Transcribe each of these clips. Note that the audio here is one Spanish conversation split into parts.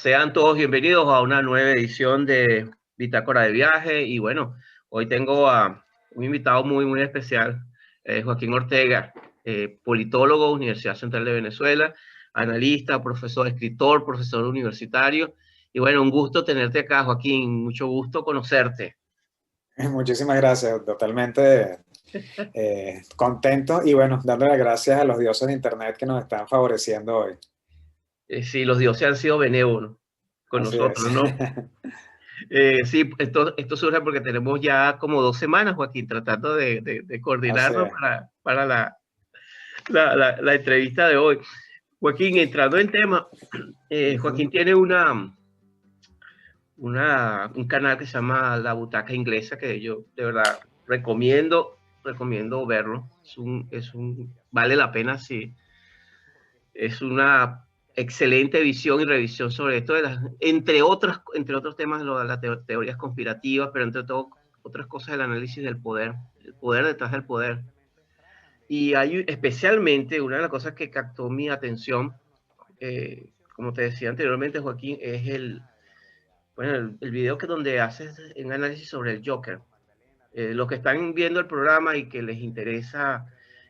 Sean todos bienvenidos a una nueva edición de Bitácora de Viaje. Y bueno, hoy tengo a un invitado muy especial, Joaquín Ortega, politólogo, Universidad Central de Venezuela, analista, profesor, escritor, profesor universitario. Y bueno, un gusto tenerte acá, Joaquín, mucho gusto conocerte. Muchísimas gracias, totalmente contento y bueno, dándole las gracias a los dioses de Internet que nos están favoreciendo hoy. Sí, los dioses han sido benévolos con Así es. nosotros, ¿no? Sí, esto surge porque tenemos ya como 2 semanas, Joaquín, tratando de Así coordinarnos es. para la entrevista de hoy. Joaquín, entrando en tema, Joaquín tiene un canal que se llama La Butaca Inglesa, que yo de verdad recomiendo verlo. Vale la pena, sí. Es una excelente visión y revisión sobre esto, entre otros temas, de las teorías conspirativas, pero entre todo, otras cosas, el análisis del poder, el poder detrás del poder. Y hay especialmente una de las cosas que captó mi atención, como te decía anteriormente, Joaquín, es el video donde haces un análisis sobre el Joker. Los que están viendo el programa y que les interesa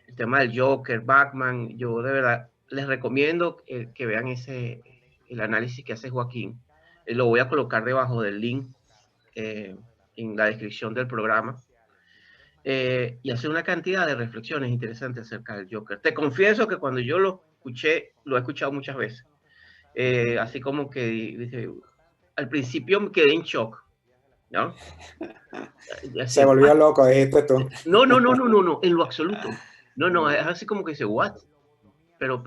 el tema del Joker, Batman, yo de verdad les recomiendo que vean el análisis que hace Joaquín. Lo voy a colocar debajo del link en la descripción del programa. Y hace una cantidad de reflexiones interesantes acerca del Joker. Te confieso que cuando yo lo escuché, lo he escuchado muchas veces. Así como que dice, al principio me quedé en shock, ¿no? Se Así, volvió loco, dijiste tú. no, en lo absoluto. No, es así como que dice, what? Pero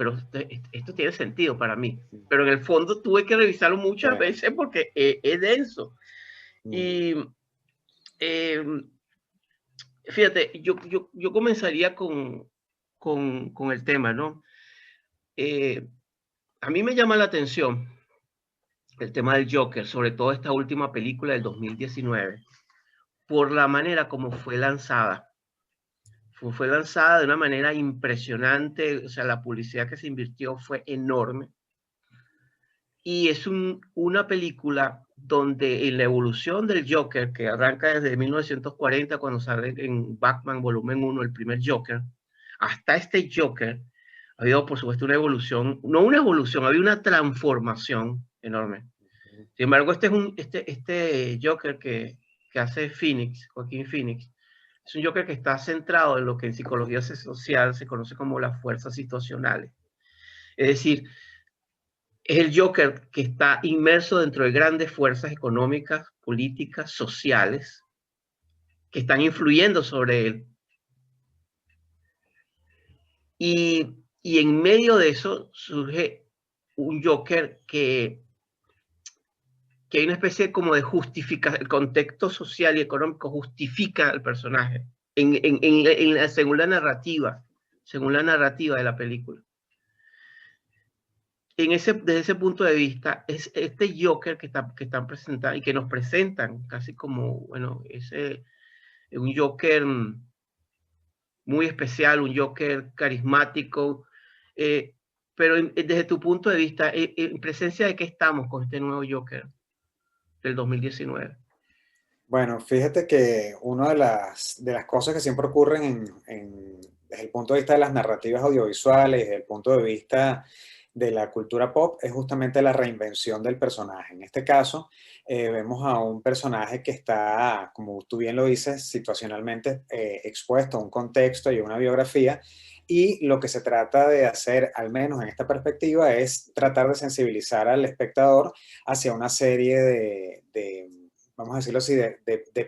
esto tiene sentido para mí. Pero en el fondo tuve que revisarlo muchas Sí. veces porque es denso. Y eh, fíjate, yo comenzaría con el tema, ¿no? Eh, a mí me llama la atención el tema del Joker, sobre todo esta última película del 2019, por la manera como fue lanzada. Fue lanzada de una manera impresionante, o sea, la publicidad que se invirtió fue enorme. Y es una película donde en la evolución del Joker, que arranca desde 1940, cuando sale en Batman Volumen 1, el primer Joker, hasta este Joker, ha habido, por supuesto, una evolución, no una evolución, había una transformación enorme. Sin embargo, este Joker que hace Phoenix, Joaquín Phoenix, es un Joker que está centrado en lo que en psicología social se conoce como las fuerzas situacionales. Es decir, es el Joker que está inmerso dentro de grandes fuerzas económicas, políticas, sociales, que están influyendo sobre él. Y en medio de eso surge un Joker que hay una especie como de justificación, el contexto social y económico justifica al personaje según la narrativa de la película. Desde ese punto de vista, es este Joker que están presentando y que nos presentan casi como, bueno, un Joker muy especial, un Joker carismático, eh, pero desde tu punto de vista, ¿en presencia de qué estamos con este nuevo Joker del 2019? Bueno, fíjate que una de las cosas que siempre ocurren desde el punto de vista de las narrativas audiovisuales, desde el punto de vista de la cultura pop, es justamente la reinvención del personaje. En este caso, vemos a un personaje que está, como tú bien lo dices, situacionalmente expuesto a un contexto y a una biografía, y lo que se trata de hacer, al menos en esta perspectiva, es tratar de sensibilizar al espectador hacia una serie vamos a decirlo así, de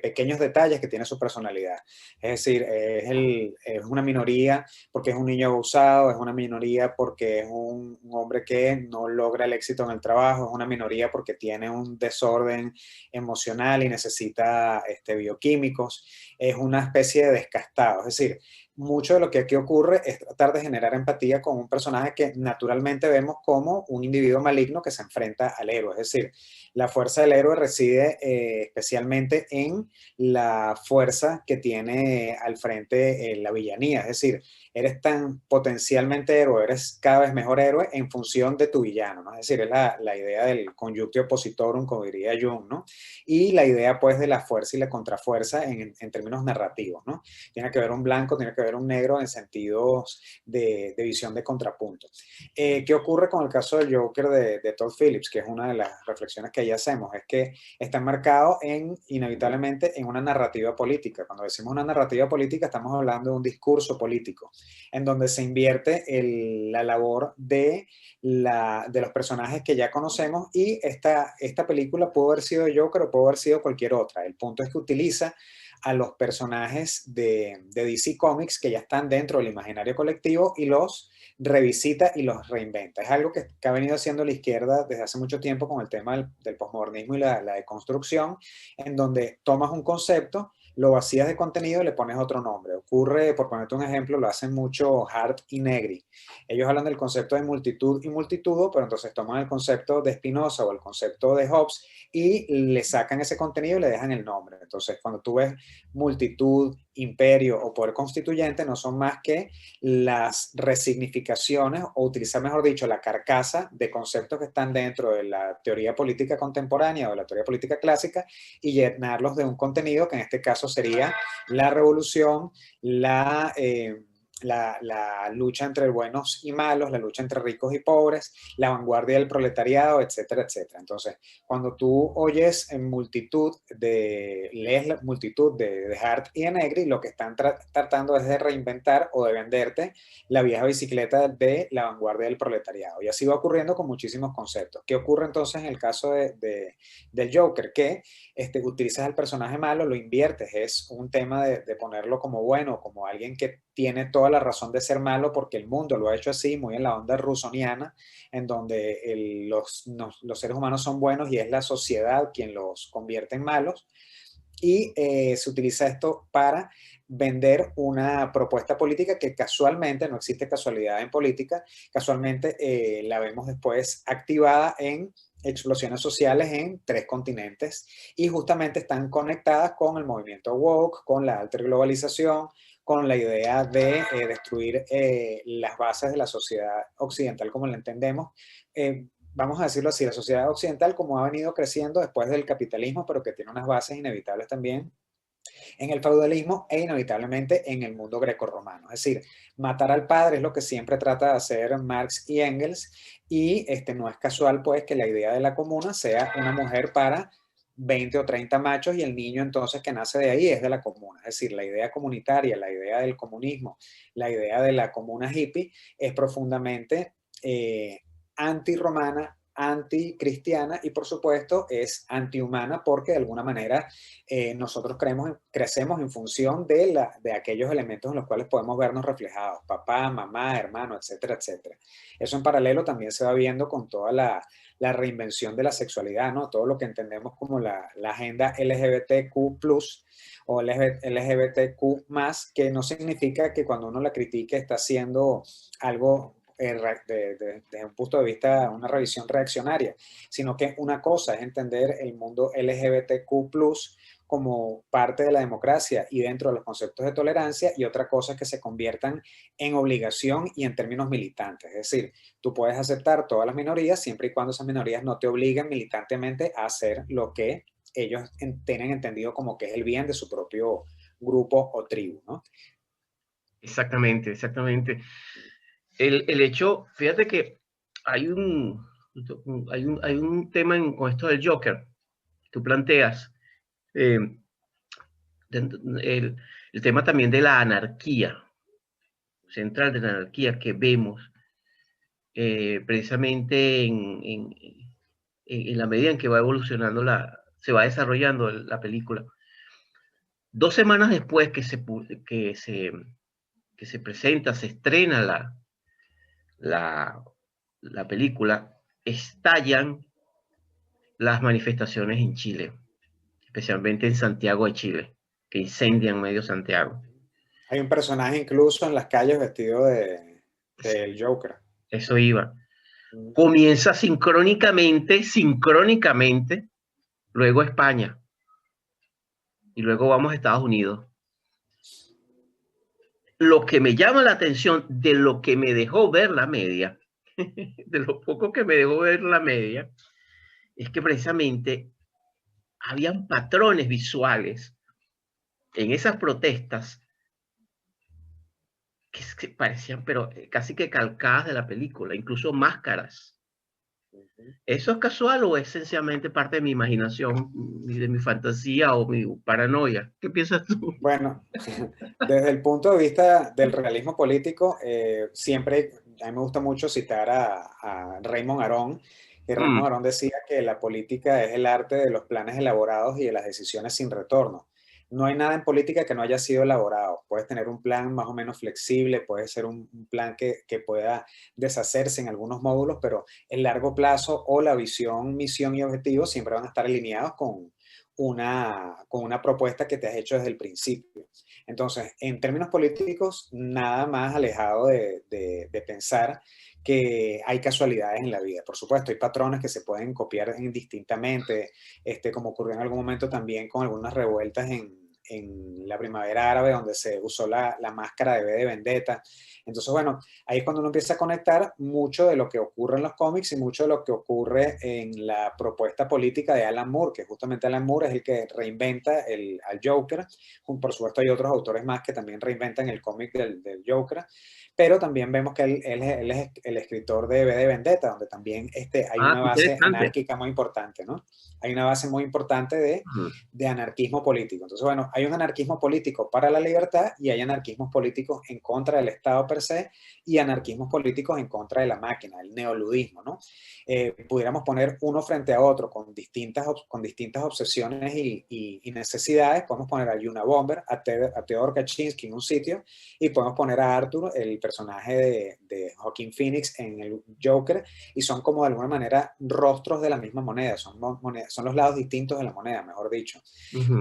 pequeños detalles que tiene su personalidad. Es decir, es una minoría porque es un niño abusado, es una minoría porque es un hombre que no logra el éxito en el trabajo, es una minoría porque tiene un desorden emocional y necesita bioquímicos, es una especie de descastado. Es decir, mucho de lo que aquí ocurre es tratar de generar empatía con un personaje que naturalmente vemos como un individuo maligno que se enfrenta al héroe. Es decir, la fuerza del héroe reside especialmente en la fuerza que tiene al frente la villanía. Es decir, eres tan potencialmente héroe, eres cada vez mejor héroe en función de tu villano, ¿no? Es decir, es la idea del conjunctio oppositorum, como diría Jung, ¿no? Y la idea, pues, de la fuerza y la contrafuerza en términos narrativos, ¿no? Tiene que haber un blanco, tiene que haber un negro en sentidos de visión de contrapunto. ¿Qué ocurre con el caso del Joker de Todd Phillips? Que es una de las reflexiones que ahí hacemos, es que está enmarcado inevitablemente en una narrativa política. Cuando decimos una narrativa política, estamos hablando de un discurso político, en donde se invierte la labor de los personajes que ya conocemos, y esta película pudo haber sido Joker o pudo haber sido cualquier otra. El punto es que utiliza a los personajes de DC Comics que ya están dentro del imaginario colectivo y los revisita y los reinventa. Es algo que ha venido haciendo la izquierda desde hace mucho tiempo con el tema del posmodernismo y la deconstrucción, en donde tomas un concepto, lo vacías de contenido y le pones otro nombre. Ocurre, por ponerte un ejemplo, lo hacen mucho Hart y Negri. Ellos hablan del concepto de multitud y multitudo, pero entonces toman el concepto de Spinoza o el concepto de Hobbes y le sacan ese contenido y le dejan el nombre. Entonces, cuando tú ves multitud, imperio o poder constituyente, no son más que las resignificaciones, o utilizar, mejor dicho, la carcasa de conceptos que están dentro de la teoría política contemporánea o de la teoría política clásica, y llenarlos de un contenido que en este caso sería la revolución, la lucha entre buenos y malos, la lucha entre ricos y pobres, la vanguardia del proletariado, etcétera, etcétera. Entonces, cuando tú oyes en lees la multitud de Hart y de Negri, lo que están tratando es de reinventar o de venderte la vieja bicicleta de la vanguardia del proletariado. Y así va ocurriendo con muchísimos conceptos. ¿Qué ocurre entonces en el caso del Joker? Que utilizas al personaje malo, lo inviertes, es un tema de ponerlo como bueno, como alguien que tiene toda la razón de ser malo porque el mundo lo ha hecho así, muy en la onda rusoniana, en donde los seres humanos son buenos y es la sociedad quien los convierte en malos. Y se utiliza esto para vender una propuesta política que casualmente, no existe casualidad en política, casualmente la vemos después activada en explosiones sociales en 3 continentes, y justamente están conectadas con el movimiento woke, con la alta globalización, con la idea de destruir las bases de la sociedad occidental como la entendemos. Vamos a decirlo así, la sociedad occidental como ha venido creciendo después del capitalismo, pero que tiene unas bases inevitables también en el feudalismo e inevitablemente en el mundo grecorromano. Es decir, matar al padre es lo que siempre trata de hacer Marx y Engels, y no es casual pues que la idea de la comuna sea una mujer para 20 o 30 machos, y el niño entonces que nace de ahí es de la comuna. Es decir, la idea comunitaria, la idea del comunismo, la idea de la comuna hippie es profundamente antirromana, anticristiana, y por supuesto es antihumana, porque de alguna manera nosotros crecemos en función de aquellos elementos en los cuales podemos vernos reflejados: papá, mamá, hermano, etcétera, etcétera. Eso en paralelo también se va viendo con toda la reinvención de la sexualidad, ¿no? Todo lo que entendemos como la agenda LGBTQ+, o LGBTQ+, que no significa que cuando uno la critique está haciendo algo desde un punto de vista, una revisión reaccionaria, sino que una cosa es entender el mundo LGBTQ+ como parte de la democracia y dentro de los conceptos de tolerancia, y otra cosa es que se conviertan en obligación y en términos militantes. Es decir, tú puedes aceptar todas las minorías siempre y cuando esas minorías no te obliguen militantemente a hacer lo que ellos tienen entendido como que es el bien de su propio grupo o tribu, ¿no? Exactamente, exactamente. El hecho, fíjate que hay un tema con esto del Joker. Tú planteas eh, el, el tema también de la anarquía, central de la anarquía que vemos precisamente en la medida en que va evolucionando se va desarrollando la película. 2 semanas después que se presenta, se estrena la película, estallan las manifestaciones en Chile, especialmente en Santiago de Chile, que incendian medio Santiago. Hay un personaje incluso en las calles vestido del Joker. Eso iba. Comienza sincrónicamente, luego España. y luego vamos a Estados Unidos. Lo que me llama la atención de lo que me dejó ver la media, de lo poco que me dejó ver la media, es que precisamente habían patrones visuales en esas protestas que parecían, pero casi que calcadas de la película, incluso máscaras. ¿Eso es casual o es sencillamente parte de mi imaginación, de mi fantasía o mi paranoia? ¿Qué piensas tú? Bueno, desde el punto de vista del realismo político, siempre a mí me gusta mucho citar a Raymond Aron, y Raymond Aron decía que la política es el arte de los planes elaborados y de las decisiones sin retorno. No hay nada en política que no haya sido elaborado. Puedes tener un plan más o menos flexible, puede ser un plan que pueda deshacerse en algunos módulos, pero el largo plazo o la visión, misión y objetivo siempre van a estar alineados con una propuesta que te has hecho desde el principio. Entonces, en términos políticos, nada más alejado de pensar que hay casualidades en la vida. Por supuesto, hay patrones que se pueden copiar indistintamente, como ocurrió en algún momento también con algunas revueltas en la primavera árabe, donde se usó la máscara de V de Vendetta. Entonces, bueno, ahí es cuando uno empieza a conectar mucho de lo que ocurre en los cómics y mucho de lo que ocurre en la propuesta política de Alan Moore, que justamente Alan Moore es el que reinventa al Joker. Por supuesto, hay otros autores más que también reinventan el cómic del Joker, pero también vemos que él es el escritor de V de Vendetta, donde también hay una base Interesante. anárquica muy importante, ¿no? Hay una base muy importante de anarquismo político. Entonces, bueno, hay un anarquismo político para la libertad y hay anarquismos políticos en contra del Estado per se y anarquismos políticos en contra de la máquina, el neoludismo, ¿no? Pudiéramos poner uno frente a otro con distintas obsesiones y necesidades. Podemos poner a Yuna Bomber, a Theodore Kaczynski en un sitio, y podemos poner a Arthur, el personaje de Joaquin Phoenix en el Joker, y son como de alguna manera rostros de la misma moneda, son los lados distintos de la moneda, mejor dicho.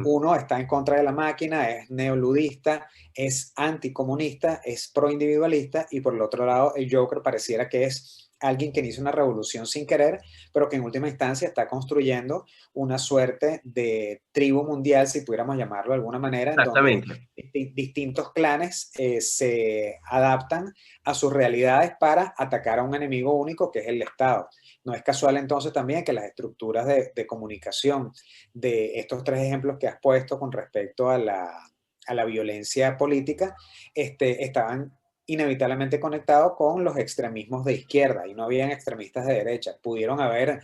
Uno está en contra de la máquina, es neoludista, es anticomunista, es proindividualista, y por el otro lado el Joker pareciera que es alguien que inicia una revolución sin querer, pero que en última instancia está construyendo una suerte de tribu mundial, si pudiéramos llamarlo de alguna manera, en donde Exactamente. distintos clanes se adaptan a sus realidades para atacar a un enemigo único que es el Estado. No es casual entonces también que las estructuras de comunicación de estos tres ejemplos que has puesto con respecto a la violencia política estaban inevitablemente conectados con los extremismos de izquierda, y no habían extremistas de derecha. Pudieron haber,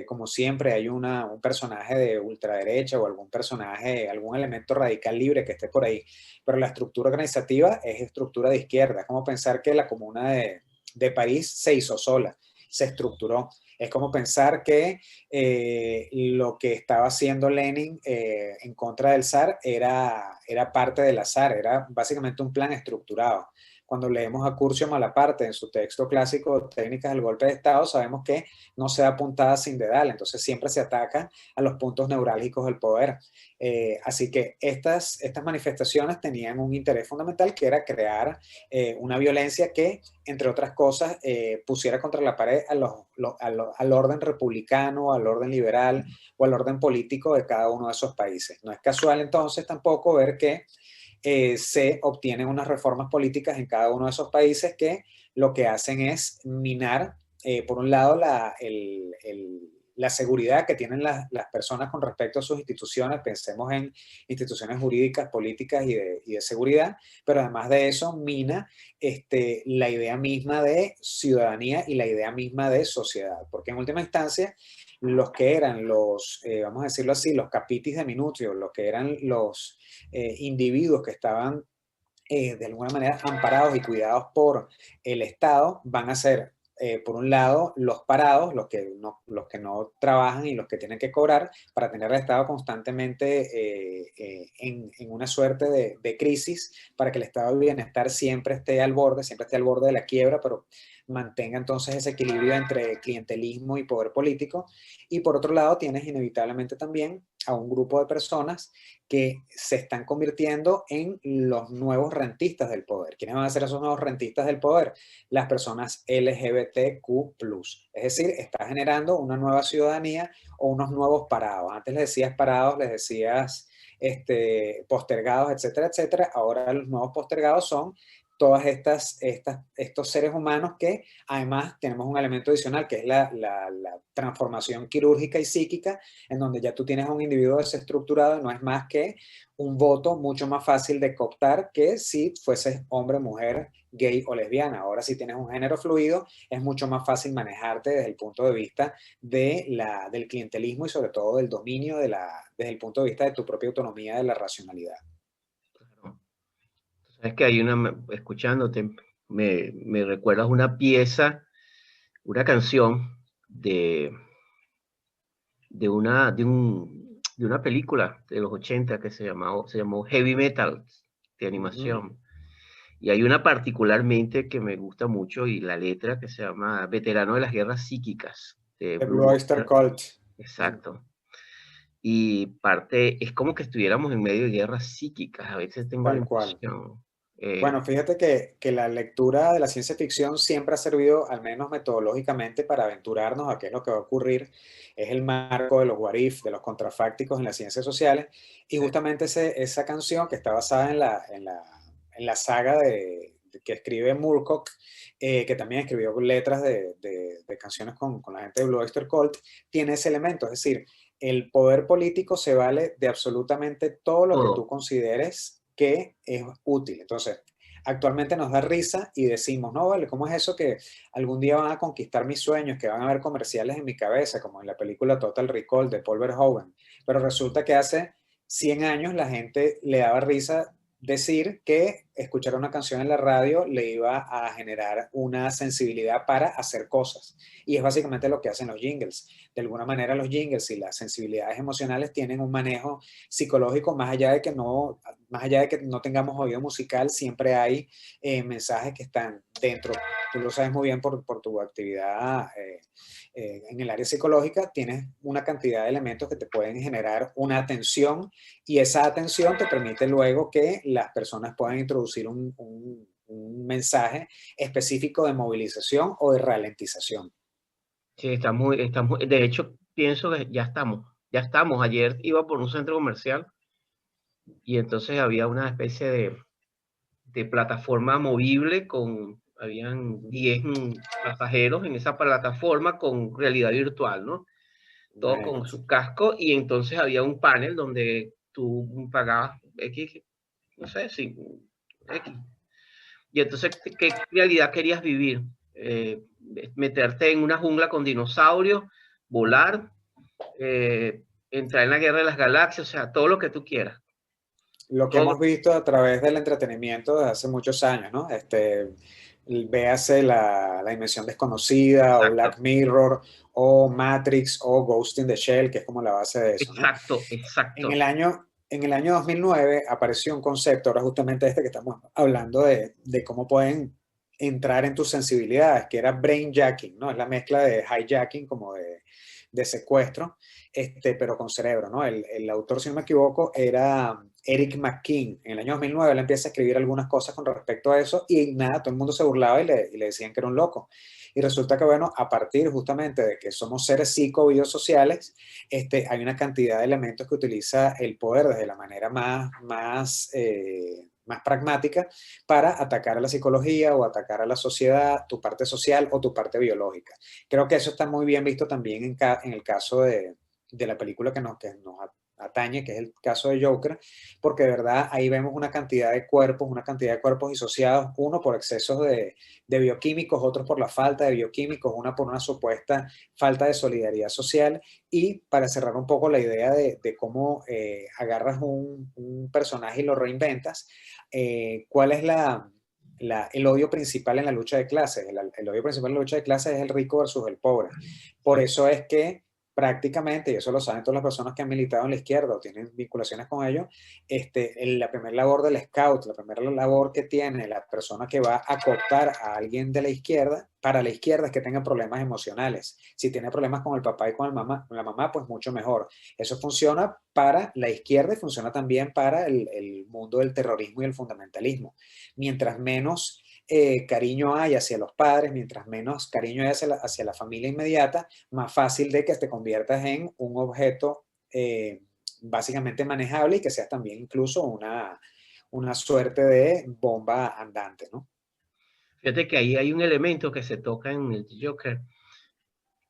como siempre, hay un personaje de ultraderecha o algún personaje, algún elemento radical libre que esté por ahí, pero la estructura organizativa es estructura de izquierda. Es como pensar que la Comuna de París se hizo sola, se estructuró. Es como pensar que lo que estaba haciendo Lenin en contra del zar era parte del zar, era básicamente un plan estructurado. Cuando leemos a Curcio Malaparte en su texto clásico Técnicas del Golpe de Estado, sabemos que no se da puntada sin dedal, entonces siempre se ataca a los puntos neurálgicos del poder. Así que estas manifestaciones tenían un interés fundamental, que era crear una violencia que, entre otras cosas, pusiera contra la pared al orden republicano, al orden liberal o al orden político de cada uno de esos países. No es casual entonces tampoco ver que se obtienen unas reformas políticas en cada uno de esos países que lo que hacen es minar, por un lado, la seguridad que tienen las personas con respecto a sus instituciones. Pensemos en instituciones jurídicas, políticas y de seguridad, pero además de eso mina la idea misma de ciudadanía y la idea misma de sociedad, porque en última instancia los que eran vamos a decirlo así, los capitis de Minutio, los que eran los individuos que estaban de alguna manera amparados y cuidados por el Estado, van a ser, por un lado, los parados, los que no trabajan y los que tienen que cobrar, para tener al Estado constantemente en una suerte de crisis, para que el estado de bienestar siempre esté al borde de la quiebra, pero mantenga entonces ese equilibrio entre clientelismo y poder político. Y por otro lado, tienes inevitablemente también a un grupo de personas que se están convirtiendo en los nuevos rentistas del poder. ¿Quiénes van a ser esos nuevos rentistas del poder? Las personas LGBTQ+. Es decir, está generando una nueva ciudadanía o unos nuevos parados. Antes les decías parados, les decías postergados, etcétera, etcétera. Ahora los nuevos postergados son todas estos seres humanos que además tenemos un elemento adicional que es la transformación quirúrgica y psíquica, en donde ya tú tienes un individuo desestructurado y no es más que un voto mucho más fácil de cooptar que si fueses hombre, mujer, gay o lesbiana. Ahora si tienes un género fluido es mucho más fácil manejarte desde el punto de vista del clientelismo y sobre todo del dominio desde el punto de vista de tu propia autonomía de la racionalidad. Claro. Es que hay escuchándote, me recuerdas una pieza, una canción de una película de los 80 que se llamó Heavy Metal, de animación. Y hay una particularmente que me gusta mucho y la letra que se llama Veterano de las Guerras Psíquicas, de The Blue Blue Oyster Oyster. Cult. Exacto. Y parte, es como que estuviéramos en medio de guerras psíquicas, a veces tengo la Tal cual. impresión. Bueno, fíjate que la lectura de la ciencia ficción siempre ha servido, al menos metodológicamente, para aventurarnos a qué es lo que va a ocurrir. Es el marco de los what if, de los contrafácticos en las ciencias sociales. Y Sí. justamente esa canción que está basada en la saga que escribe Moorcock, que también escribió letras de canciones con la gente de Blue Oyster Cult, tiene ese elemento. Es decir, el poder político se vale de absolutamente todo lo que tú Todo. consideres que es útil. Entonces, actualmente nos da risa y decimos, no, vale, ¿cómo es eso que algún día van a conquistar mis sueños, que van a haber comerciales en mi cabeza, como en la película Total Recall de Paul Verhoeven? Pero resulta que hace 100 años la gente le daba risa decir que escuchar una canción en la radio le iba a generar una sensibilidad para hacer cosas. Y es básicamente lo que hacen los jingles. De alguna manera los jingles y las sensibilidades emocionales tienen un manejo psicológico más allá de que no tengamos oído musical, siempre hay mensajes que están dentro. Tú lo sabes muy bien por tu actividad en el área psicológica, tienes una cantidad de elementos que te pueden generar una atención y esa atención te permite luego que las personas puedan introducir un mensaje específico de movilización o de ralentización. Sí, de hecho, pienso que ya estamos. Ayer iba por un centro comercial y entonces había una especie de plataforma movible habían 10 pasajeros en esa plataforma con realidad virtual, ¿no? Todos con Imagínate. su casco y entonces había un panel donde tú pagabas X, no sé, si X. Y entonces, ¿qué realidad querías vivir? Eh, Meterte en una jungla con dinosaurios, volar, entrar en la guerra de las galaxias, o sea, todo lo que tú quieras. Lo que Todo hemos visto a través del entretenimiento desde hace muchos años, ¿no? Véase la Dimensión Desconocida o exacto, Black Mirror o Matrix o Ghost in the Shell, que es como la base de eso, ¿no? exacto, En exacto. en el año 2009 apareció un concepto, ahora justamente que estamos hablando de cómo pueden entrar en tus sensibilidades, que era brainjacking, ¿no? Es la mezcla de hijacking como de secuestro, pero con cerebro, ¿no? El autor, si no me equivoco, era Eric McKean. En el año 2009 él empieza a escribir algunas cosas con respecto a eso y nada, todo el mundo se burlaba y le decían que era un loco. Y resulta que, bueno, a partir justamente de que somos seres psico-biosociales, hay una cantidad de elementos que utiliza el poder desde la manera más pragmática para atacar a la psicología o atacar a la sociedad, tu parte social o tu parte biológica. Creo que eso está muy bien visto también en el caso de la película que nos atañe, que es el caso de Joker, porque de verdad ahí vemos una cantidad de cuerpos disociados, uno por excesos de bioquímicos, otros por la falta de bioquímicos, una por una supuesta falta de solidaridad social. Y para cerrar un poco la idea de cómo agarras un personaje y lo reinventas, ¿cuál es el odio principal en la lucha de clases? El odio principal en la lucha de clases es el rico versus el pobre. Por Exacto. eso es que prácticamente, y eso lo saben todas las personas que han militado en la izquierda o tienen vinculaciones con ellos, la primera labor del scout, la primera labor que tiene la persona que va a cooptar a alguien de la izquierda, para la izquierda, es que tenga problemas emocionales. Si tiene problemas con el papá y con la mamá, pues mucho mejor. Eso funciona para la izquierda y funciona también para el mundo del terrorismo y el fundamentalismo. Mientras menos cariño hay hacia los padres, mientras menos cariño hay hacia la familia inmediata, más fácil de que te conviertas en un objeto básicamente manejable y que seas también incluso una suerte de bomba andante, ¿no? Fíjate que ahí hay un elemento que se toca en el Joker,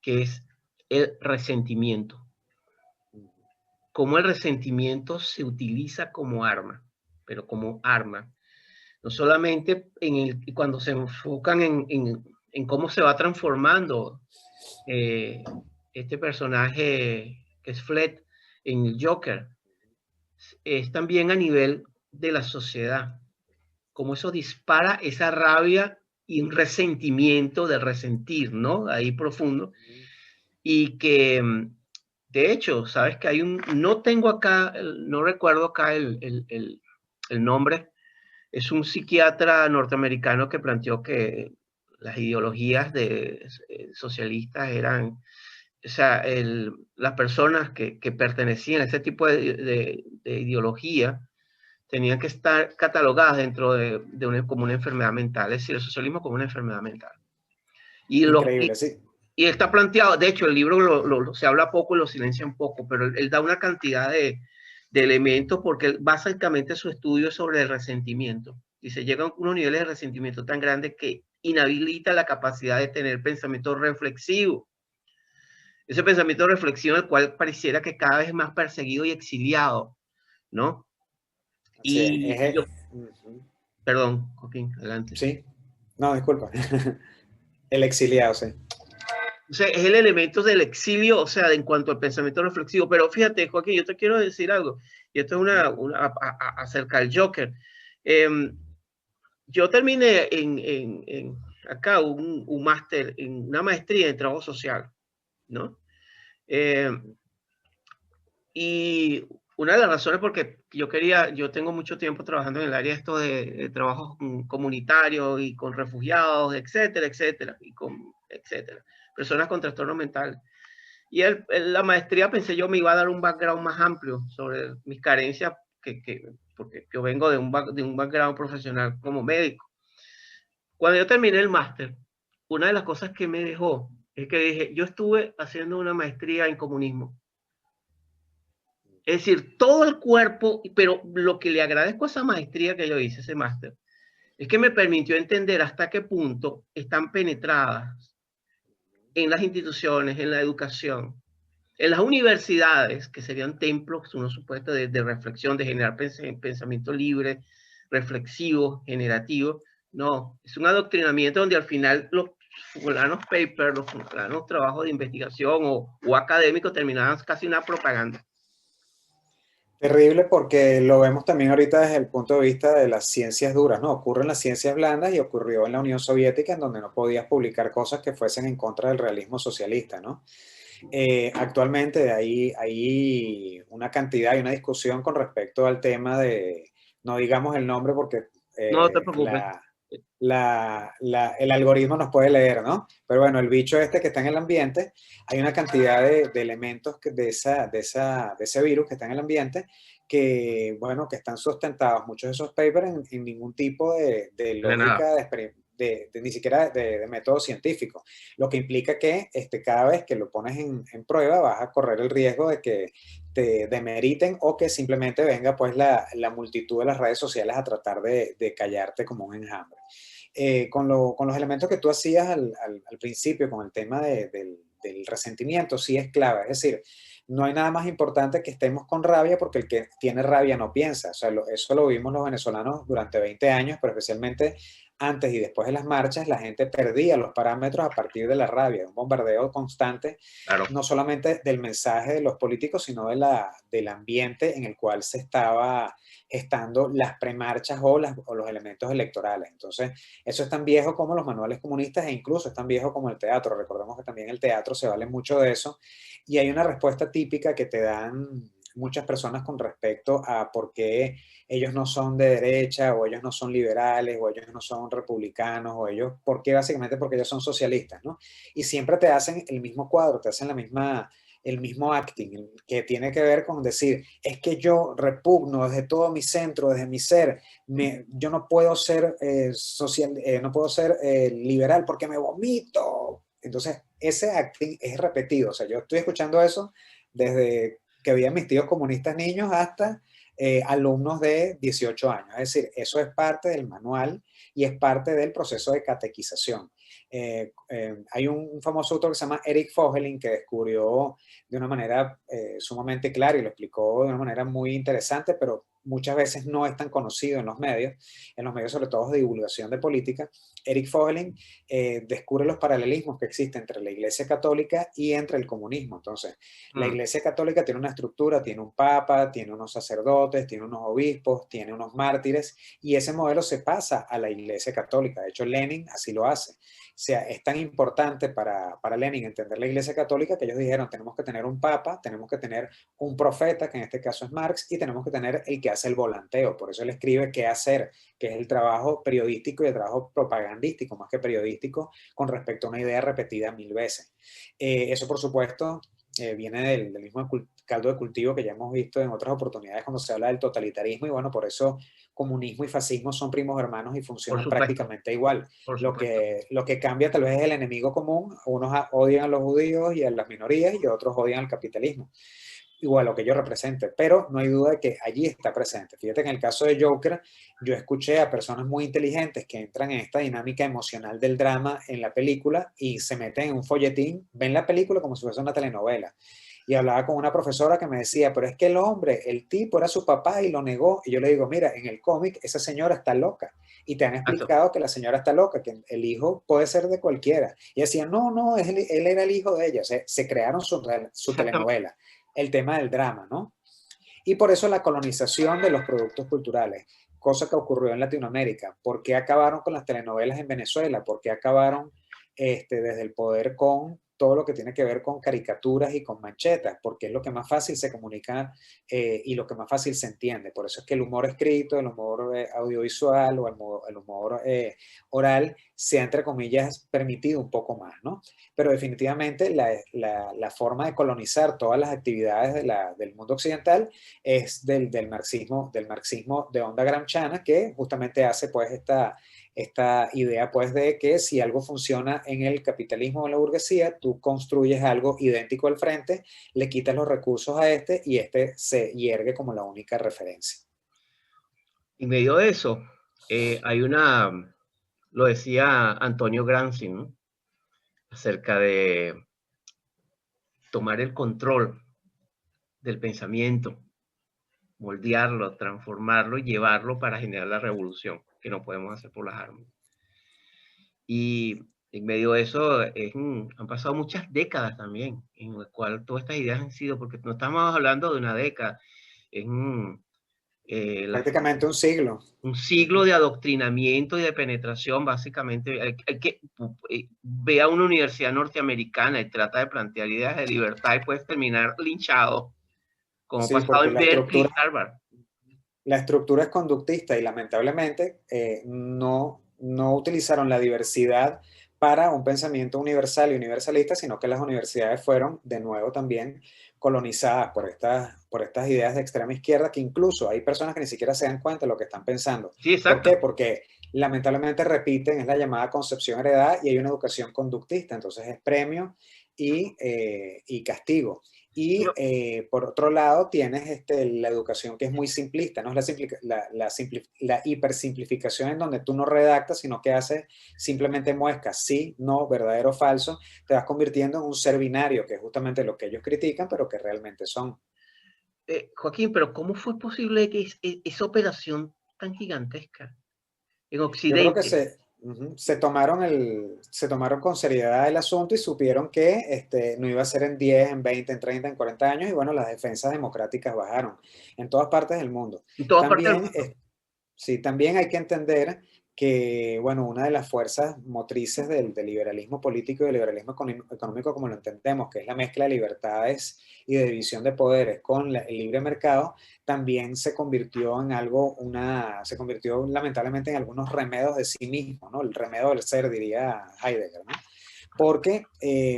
que es el resentimiento. Cómo el resentimiento se utiliza como arma, pero como arma. No solamente cuando se enfocan en cómo se va transformando este personaje que es Fled en el Joker, es también a nivel de la sociedad, cómo eso dispara esa rabia y un resentimiento de resentir, ¿no? Ahí profundo. Y que, de hecho, sabes que hay no tengo acá, no recuerdo acá el nombre, es un psiquiatra norteamericano que planteó que las ideologías socialistas eran, o sea, las personas que pertenecían a ese tipo de ideología tenían que estar catalogadas dentro como una enfermedad mental, es decir, el socialismo como una enfermedad mental. Increíble, sí. Y está planteado, de hecho, el libro se habla poco y lo silencia un poco, pero él da una cantidad de elementos porque básicamente su estudio es sobre el resentimiento. Y se llega a unos niveles de resentimiento tan grandes que inhabilita la capacidad de tener pensamiento reflexivo. Ese pensamiento reflexivo, el cual pareciera que cada vez es más perseguido y exiliado, ¿no? Así Y es. yo, perdón, Joaquín, adelante. Sí, no, disculpa. El exiliado, sí. O sea, es el elemento del exilio, o sea, en cuanto al pensamiento reflexivo. Pero fíjate, Joaquín, yo te quiero decir algo, y esto es acerca del Joker. Yo terminé acá un máster, en una maestría en trabajo social, ¿no? Eh, y una de las razones porque yo tengo mucho tiempo trabajando en el área esto de trabajo comunitario y con refugiados, etcétera, etcétera, etcétera, personas con trastorno mental. Y la maestría pensé yo me iba a dar un background más amplio sobre mis carencias, porque yo vengo de un background profesional como médico. Cuando yo terminé el máster, una de las cosas que me dejó es que dije, yo estuve haciendo una maestría en comunismo. Es decir, todo el cuerpo, pero lo que le agradezco a esa maestría que yo hice, ese máster, es que me permitió entender hasta qué punto están penetradas en las instituciones, en la educación, en las universidades, que serían templos, uno supuesto, de reflexión, de generar pensamiento libre, reflexivo, generativo. No, es un adoctrinamiento donde al final los fulanos papers, los fulanos trabajos de investigación o académicos terminaban casi una propaganda. Terrible porque lo vemos también ahorita desde el punto de vista de las ciencias duras, ¿no? Ocurre en las ciencias blandas y ocurrió en la Unión Soviética, en donde no podías publicar cosas que fuesen en contra del realismo socialista, ¿no? Actualmente hay una cantidad y una discusión con respecto al tema de, no digamos el nombre porque No te preocupes. el algoritmo nos puede leer, ¿no? Pero bueno, el bicho este que está en el ambiente, hay una cantidad de elementos de ese virus que está en el ambiente que, bueno, que están sustentados, muchos de esos papers, en ningún tipo de De nada. lógica, ni siquiera de método científico, lo que implica que cada vez que lo pones en prueba vas a correr el riesgo de que te demeriten o que simplemente venga pues la multitud de las redes sociales a tratar de callarte como un enjambre. Con los elementos que tú hacías al principio, con el tema del resentimiento, sí es clave. Es decir, no hay nada más importante que estemos con rabia porque el que tiene rabia no piensa. O sea, eso lo vimos los venezolanos durante 20 años, pero especialmente antes y después de las marchas, la gente perdía los parámetros a partir de la rabia, un bombardeo constante, Claro. no solamente del mensaje de los políticos, sino del ambiente en el cual se estaba estando las premarchas o los elementos electorales. Entonces, eso es tan viejo como los manuales comunistas e incluso es tan viejo como el teatro. Recordemos que también el teatro se vale mucho de eso y hay una respuesta típica que te dan muchas personas con respecto a por qué ellos no son de derecha o ellos no son liberales o ellos no son republicanos o ellos, ¿por qué? Básicamente porque ellos son socialistas, ¿no? Y siempre te hacen el mismo cuadro, te hacen el mismo acting, que tiene que ver con decir, es que yo repugno desde todo mi centro, desde mi ser, yo no puedo ser no puedo ser liberal porque me vomito. Entonces, ese acting es repetido. O sea, yo estoy escuchando eso desde que veían mis tíos comunistas niños hasta alumnos de 18 años. Es decir, eso es parte del manual y es parte del proceso de catequización. Hay un famoso autor que se llama Eric Voegelin que descubrió de una manera sumamente clara y lo explicó de una manera muy interesante, pero muchas veces no es tan conocido en los medios sobre todo de divulgación de política. Eric Voegelin descubre los paralelismos que existen entre la Iglesia Católica y entre el comunismo. Entonces, la Iglesia Católica tiene una estructura, tiene un papa, tiene unos sacerdotes, tiene unos obispos, tiene unos mártires, y ese modelo se pasa a la Iglesia Católica. De hecho, Lenin así lo hace. O sea, es tan importante para Lenin entender la Iglesia Católica que ellos dijeron, tenemos que tener un papa, tenemos que tener un profeta, que en este caso es Marx, y tenemos que tener el que hace el volanteo. Por eso él escribe qué hacer, que es el trabajo periodístico y el trabajo propagandístico, más que periodístico, con respecto a una idea repetida 1000 veces. Eso, por supuesto, viene del mismo caldo de cultivo que ya hemos visto en otras oportunidades cuando se habla del totalitarismo, y bueno, por eso comunismo y fascismo son primos hermanos y Por funcionan supuesto, prácticamente igual. por Lo supuesto. lo que cambia tal vez es el enemigo común. Unos odian a los judíos y a las minorías y otros odian al capitalismo, igual lo que yo represente, pero no hay duda de que allí está presente. Fíjate que en el caso de Joker, yo escuché a personas muy inteligentes que entran en esta dinámica emocional del drama en la película y se meten en un folletín, ven la película como si fuese una telenovela. Y hablaba con una profesora que me decía, pero es que el hombre, el tipo era su papá y lo negó. Y yo le digo, mira, en el cómic esa señora está loca. Y te han Exacto. explicado que la señora está loca, que el hijo puede ser de cualquiera. Y decían, no, no, él era el hijo de ella. O sea, se crearon su Exactamente. telenovela, el tema del drama, ¿no? Y por eso la colonización de los productos culturales, cosa que ocurrió en Latinoamérica. ¿Por qué acabaron con las telenovelas en Venezuela? ¿Por qué acabaron desde el poder con todo lo que tiene que ver con caricaturas y con manchetas? Porque es lo que más fácil se comunica y lo que más fácil se entiende. Por eso es que el humor escrito, el humor audiovisual o el humor oral se ha, entre comillas, permitido un poco más, ¿no? Pero definitivamente la forma de colonizar todas las actividades del mundo occidental es del marxismo de onda gramsciana, que justamente hace pues esta idea pues de que si algo funciona en el capitalismo o en la burguesía, tú construyes algo idéntico al frente, le quitas los recursos a este y este se hiergue como la única referencia. En medio de eso, hay lo decía Antonio Gramsci, ¿no? Acerca de tomar el control del pensamiento, moldearlo, transformarlo y llevarlo para generar la revolución, que no podemos hacer por las armas. Y en medio de eso han pasado muchas décadas también, en las cuales todas estas ideas han sido, porque no estamos hablando de una década, es Prácticamente un siglo. un siglo de adoctrinamiento y de penetración, básicamente. Hay que ve a una universidad norteamericana y trata de plantear ideas de libertad y puedes terminar linchado, como ha Sí, pasado porque en Berkeley y Harvard. la estructura es conductista y lamentablemente no utilizaron la diversidad para un pensamiento universal y universalista, sino que las universidades fueron de nuevo también colonizadas por estas ideas de extrema izquierda, que incluso hay personas que ni siquiera se dan cuenta de lo que están pensando. Sí, ¿Por exacto. qué? Porque lamentablemente repiten, es la llamada concepción heredada y hay una educación conductista, entonces es premio y castigo. Y No, por otro lado tienes la educación que es muy simplista, no es la hipersimplificación en donde tú no redactas, sino que haces simplemente muescas, sí, no, verdadero, falso, te vas convirtiendo en un ser binario, que es justamente lo que ellos critican, pero que realmente son. Joaquín, pero ¿cómo fue posible que esa operación tan gigantesca en Yo creo que Occidente? se tomaron con seriedad el asunto y supieron que no iba a ser en 10, en 20, en 30, en 40 años, y bueno, las defensas democráticas bajaron en todas partes del mundo. En todas partes del También mundo. sí, también hay que entender que, bueno, una de las fuerzas motrices del liberalismo político y del liberalismo económico, como lo entendemos, que es la mezcla de libertades y de división de poderes con el libre mercado, también se convirtió en algo, se convirtió lamentablemente en algunos remedos de sí mismo, ¿no? El remedio del ser, diría Heidegger, ¿no? Porque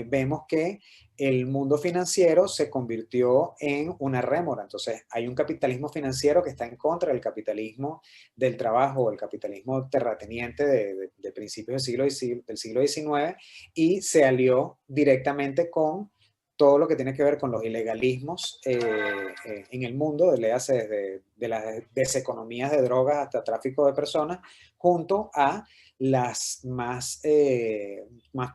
vemos que el mundo financiero se convirtió en una rémora. Entonces, hay un capitalismo financiero que está en contra del capitalismo del trabajo o el capitalismo terrateniente de principios del siglo XIX y se alió directamente con todo lo que tiene que ver con los ilegalismos en el mundo, léase desde de las deseconomías de drogas hasta tráfico de personas, junto a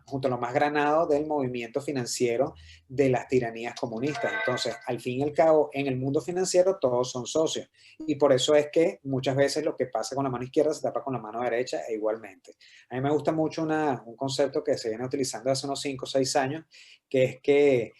junto a lo más granado del movimiento financiero de las tiranías comunistas. Entonces, al fin y al cabo, en el mundo financiero todos son socios. Y por eso es que muchas veces lo que pasa con la mano izquierda se tapa con la mano derecha e igualmente. A mí me gusta mucho un concepto que se viene utilizando hace unos 5 o 6 años, que es que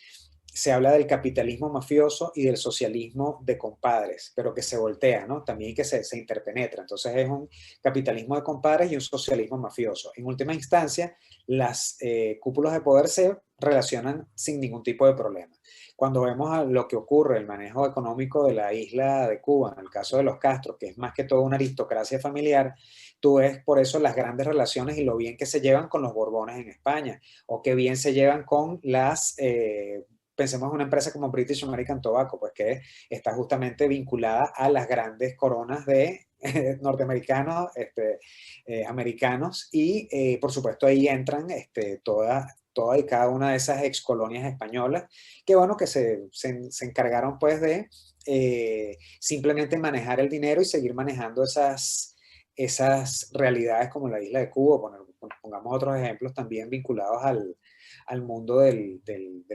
se habla del capitalismo mafioso y del socialismo de compadres, pero que se voltea, ¿no? También que se interpenetra. Entonces es un capitalismo de compadres y un socialismo mafioso. En última instancia, las cúpulas de poder se relacionan sin ningún tipo de problema. Cuando vemos a lo que ocurre, el manejo económico de la isla de Cuba, en el caso de los Castro, que es más que todo una aristocracia familiar, tú ves por eso las grandes relaciones y lo bien que se llevan con los Borbones en España, o que bien se llevan con pensemos en una empresa como British American Tobacco, pues que está justamente vinculada a las grandes coronas de norteamericanos, americanos, y por supuesto ahí entran toda y cada una de esas ex colonias españolas, que bueno, que se encargaron pues de simplemente manejar el dinero y seguir manejando esas realidades como la isla de Cuba. Pongamos otros ejemplos también vinculados al mundo del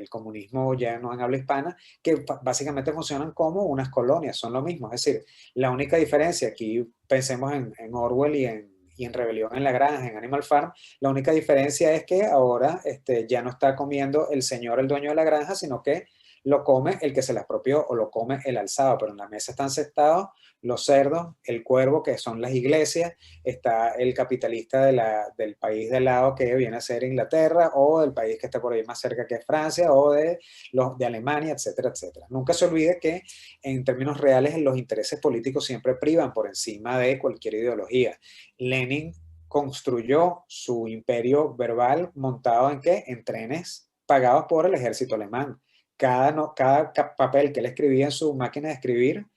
comunismo ya no en habla hispana, que básicamente funcionan como unas colonias, son lo mismo. Es decir, la única diferencia, aquí pensemos en Orwell y en Rebelión en la Granja, en Animal Farm, la única diferencia es que ahora ya no está comiendo el señor, el dueño de la granja, sino que lo come el que se la expropió o lo come el alzado, pero en la mesa están sentados los cerdos, el cuervo, que son las iglesias, está el capitalista del país de al lado que viene a ser Inglaterra, o del país que está por ahí más cerca que es Francia, o de Alemania, etcétera, etcétera. Nunca se olvide que en términos reales los intereses políticos siempre privan por encima de cualquier ideología. Lenin construyó su imperio verbal montado ¿en qué? En trenes pagados por el ejército alemán. Cada papel que él escribía en su máquina de escribir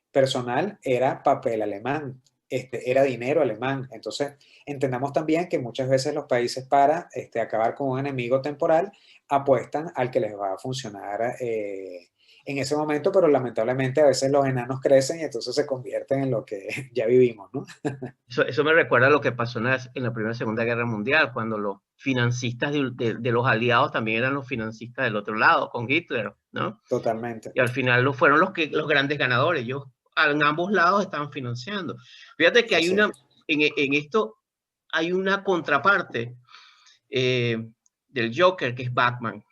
personal era papel alemán, era dinero alemán. Entonces, entendamos también que muchas veces los países para acabar con un enemigo temporal apuestan al que les va a funcionar en ese momento, pero lamentablemente a veces los enanos crecen y entonces se convierten en lo que ya vivimos, ¿no? Eso me recuerda a lo que pasó en la Primera y Segunda Guerra Mundial, cuando los financistas de los aliados también eran los financistas del otro lado, con Hitler, ¿no? Totalmente. Y al final fueron los grandes ganadores. Ellos en ambos lados estaban financiando. Fíjate que en esto hay una contraparte del Joker, que es Batman.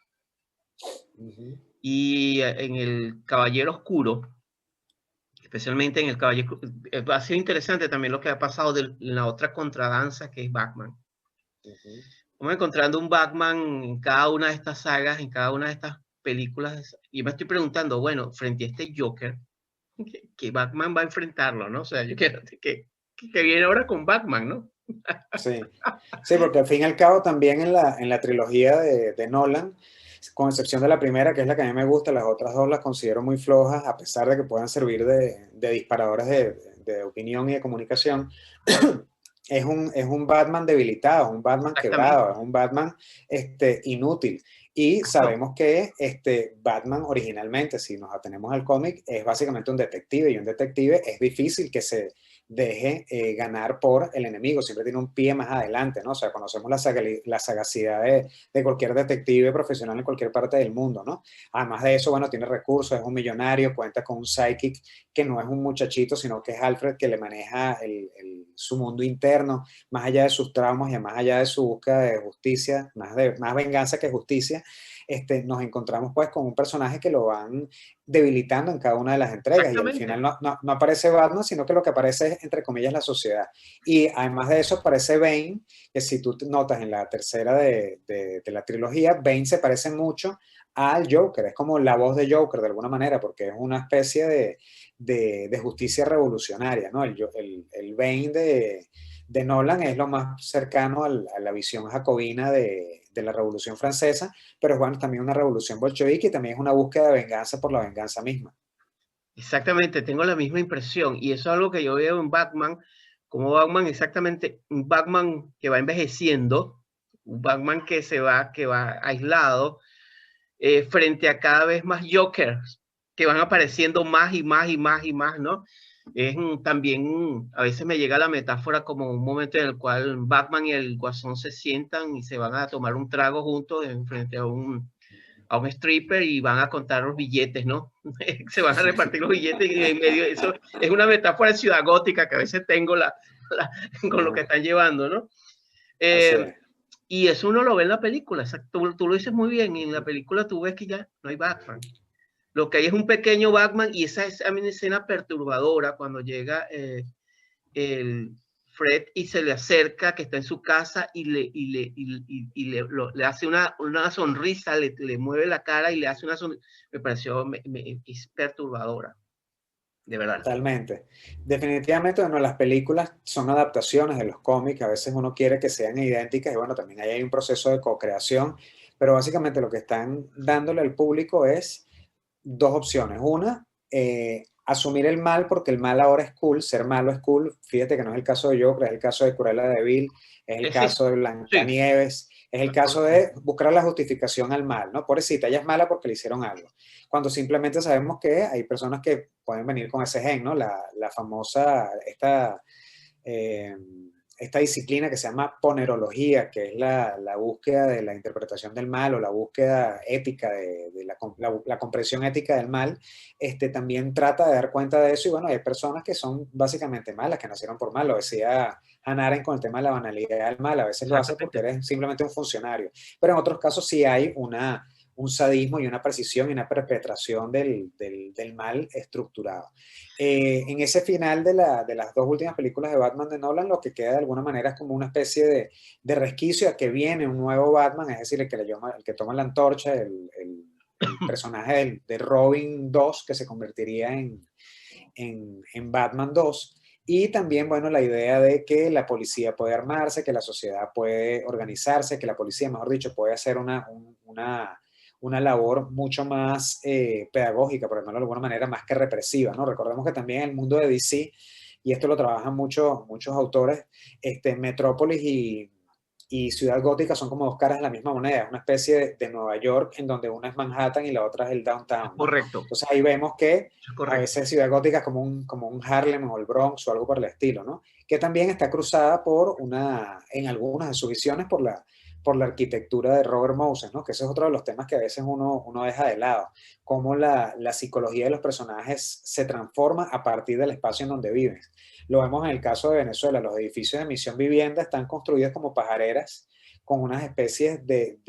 Y en el Caballero Oscuro, especialmente en el Caballero, ha sido interesante también lo que ha pasado en la otra contradanza, que es Batman. Vamos encontrando un Batman en cada una de estas sagas, en cada una de estas películas, y me estoy preguntando, bueno, frente a este Joker, que Batman va a enfrentarlo, ¿no? O sea, yo quiero que viene ahora con Batman, ¿no? Sí, sí, porque al fin y al cabo también en la trilogía de Nolan, con excepción de la primera, que es la que a mí me gusta, las otras dos las considero muy flojas, a pesar de que puedan servir de disparadores de opinión y de comunicación. Es un Batman debilitado, es un Batman quebrado, es un Batman inútil. Y sabemos que Batman originalmente, si nos atenemos al cómic, es básicamente un detective, y un detective es difícil que se deje ganar por el enemigo, siempre tiene un pie más adelante, ¿no? O sea, conocemos la sagacidad de cualquier detective profesional en cualquier parte del mundo, ¿no? Además de eso, bueno, tiene recursos, es un millonario, cuenta con un psychic que no es un muchachito, sino que es Alfred, que le maneja su mundo interno, más allá de sus traumas y más allá de su búsqueda de justicia, más venganza que justicia. Nos encontramos pues con un personaje que lo van debilitando en cada una de las entregas, y al final no aparece Batman, sino que lo que aparece es, entre comillas, la sociedad. Y además de eso aparece Bane, que si tú notas en la tercera de la trilogía, Bane se parece mucho al Joker, es como la voz de Joker de alguna manera, porque es una especie de justicia revolucionaria, ¿no? El Bane de Nolan es lo más cercano a la visión jacobina de la Revolución Francesa, pero es bueno, también una revolución bolchevique y también es una búsqueda de venganza por la venganza misma. Exactamente, tengo la misma impresión, y eso es algo que yo veo en Batman, como Batman, exactamente, un Batman que va envejeciendo, un Batman que va aislado, frente a cada vez más Jokers que van apareciendo más y más y más y más, ¿no? También a veces me llega la metáfora como un momento en el cual Batman y el Guasón se sientan y se van a tomar un trago juntos frente a un stripper y van a contar los billetes, ¿no? Se van a repartir los billetes y en medio de eso es una metáfora de Ciudad Gótica que a veces tengo con lo que están llevando, ¿no? Y eso uno lo ve en la película, exacto, tú lo dices muy bien, y en la película tú ves que ya no hay Batman. Lo que hay es un pequeño Batman y esa es a mí una escena perturbadora cuando llega el Fred y se le acerca, que está en su casa y le hace una sonrisa, le mueve la cara y le hace una sonrisa. Me pareció, es perturbadora, de verdad. Totalmente. Definitivamente, bueno, las películas son adaptaciones de los cómics, a veces uno quiere que sean idénticas y bueno, también ahí hay un proceso de co-creación, pero básicamente lo que están dándole al público es dos opciones. Una, asumir el mal porque el mal ahora es cool, ser malo es cool. Fíjate que no es el caso de Joker, es el caso de Cruella de Vil, es el caso de Blancanieves, es el caso de buscar la justificación al mal, ¿no? Pobrecita, ella es mala porque le hicieron algo. Cuando simplemente sabemos que hay personas que pueden venir con ese gen, ¿no? La famosa, esta disciplina que se llama ponerología, que es la búsqueda de la interpretación del mal o la búsqueda ética de la comprensión ética del mal, también trata de dar cuenta de eso y bueno, hay personas que son básicamente malas, que nacieron por mal, lo decía Hannah Arendt con el tema de la banalidad del mal, a veces lo hace porque eres simplemente un funcionario, pero en otros casos sí hay un sadismo y una precisión y una perpetración del mal estructurado. En ese final de las dos últimas películas de Batman de Nolan, lo que queda de alguna manera es como una especie de resquicio a que viene un nuevo Batman, es decir, el que toma la antorcha, el personaje de Robin 2, que se convertiría en Batman 2. Y también, bueno, la idea de que la policía puede armarse, que la sociedad puede organizarse, que la policía, mejor dicho, puede hacer una labor mucho más pedagógica, por ejemplo, de alguna manera más que represiva, ¿no? Recordemos que también en el mundo de DC, y esto lo trabajan muchos autores, Metrópolis y Ciudad Gótica son como dos caras de la misma moneda, es una especie de Nueva York en donde una es Manhattan y la otra es el downtown, ¿no? Correcto. Entonces ahí vemos que a veces Ciudad Gótica es como un Harlem o el Bronx o algo por el estilo, ¿no? Que también está cruzada en algunas de sus visiones por la arquitectura de Robert Moses, ¿no? Que ese es otro de los temas que a veces uno deja de lado, cómo la psicología de los personajes se transforma a partir del espacio en donde vives. Lo vemos en el caso de Venezuela, los edificios de Misión Vivienda están construidos como pajareras con unas especies de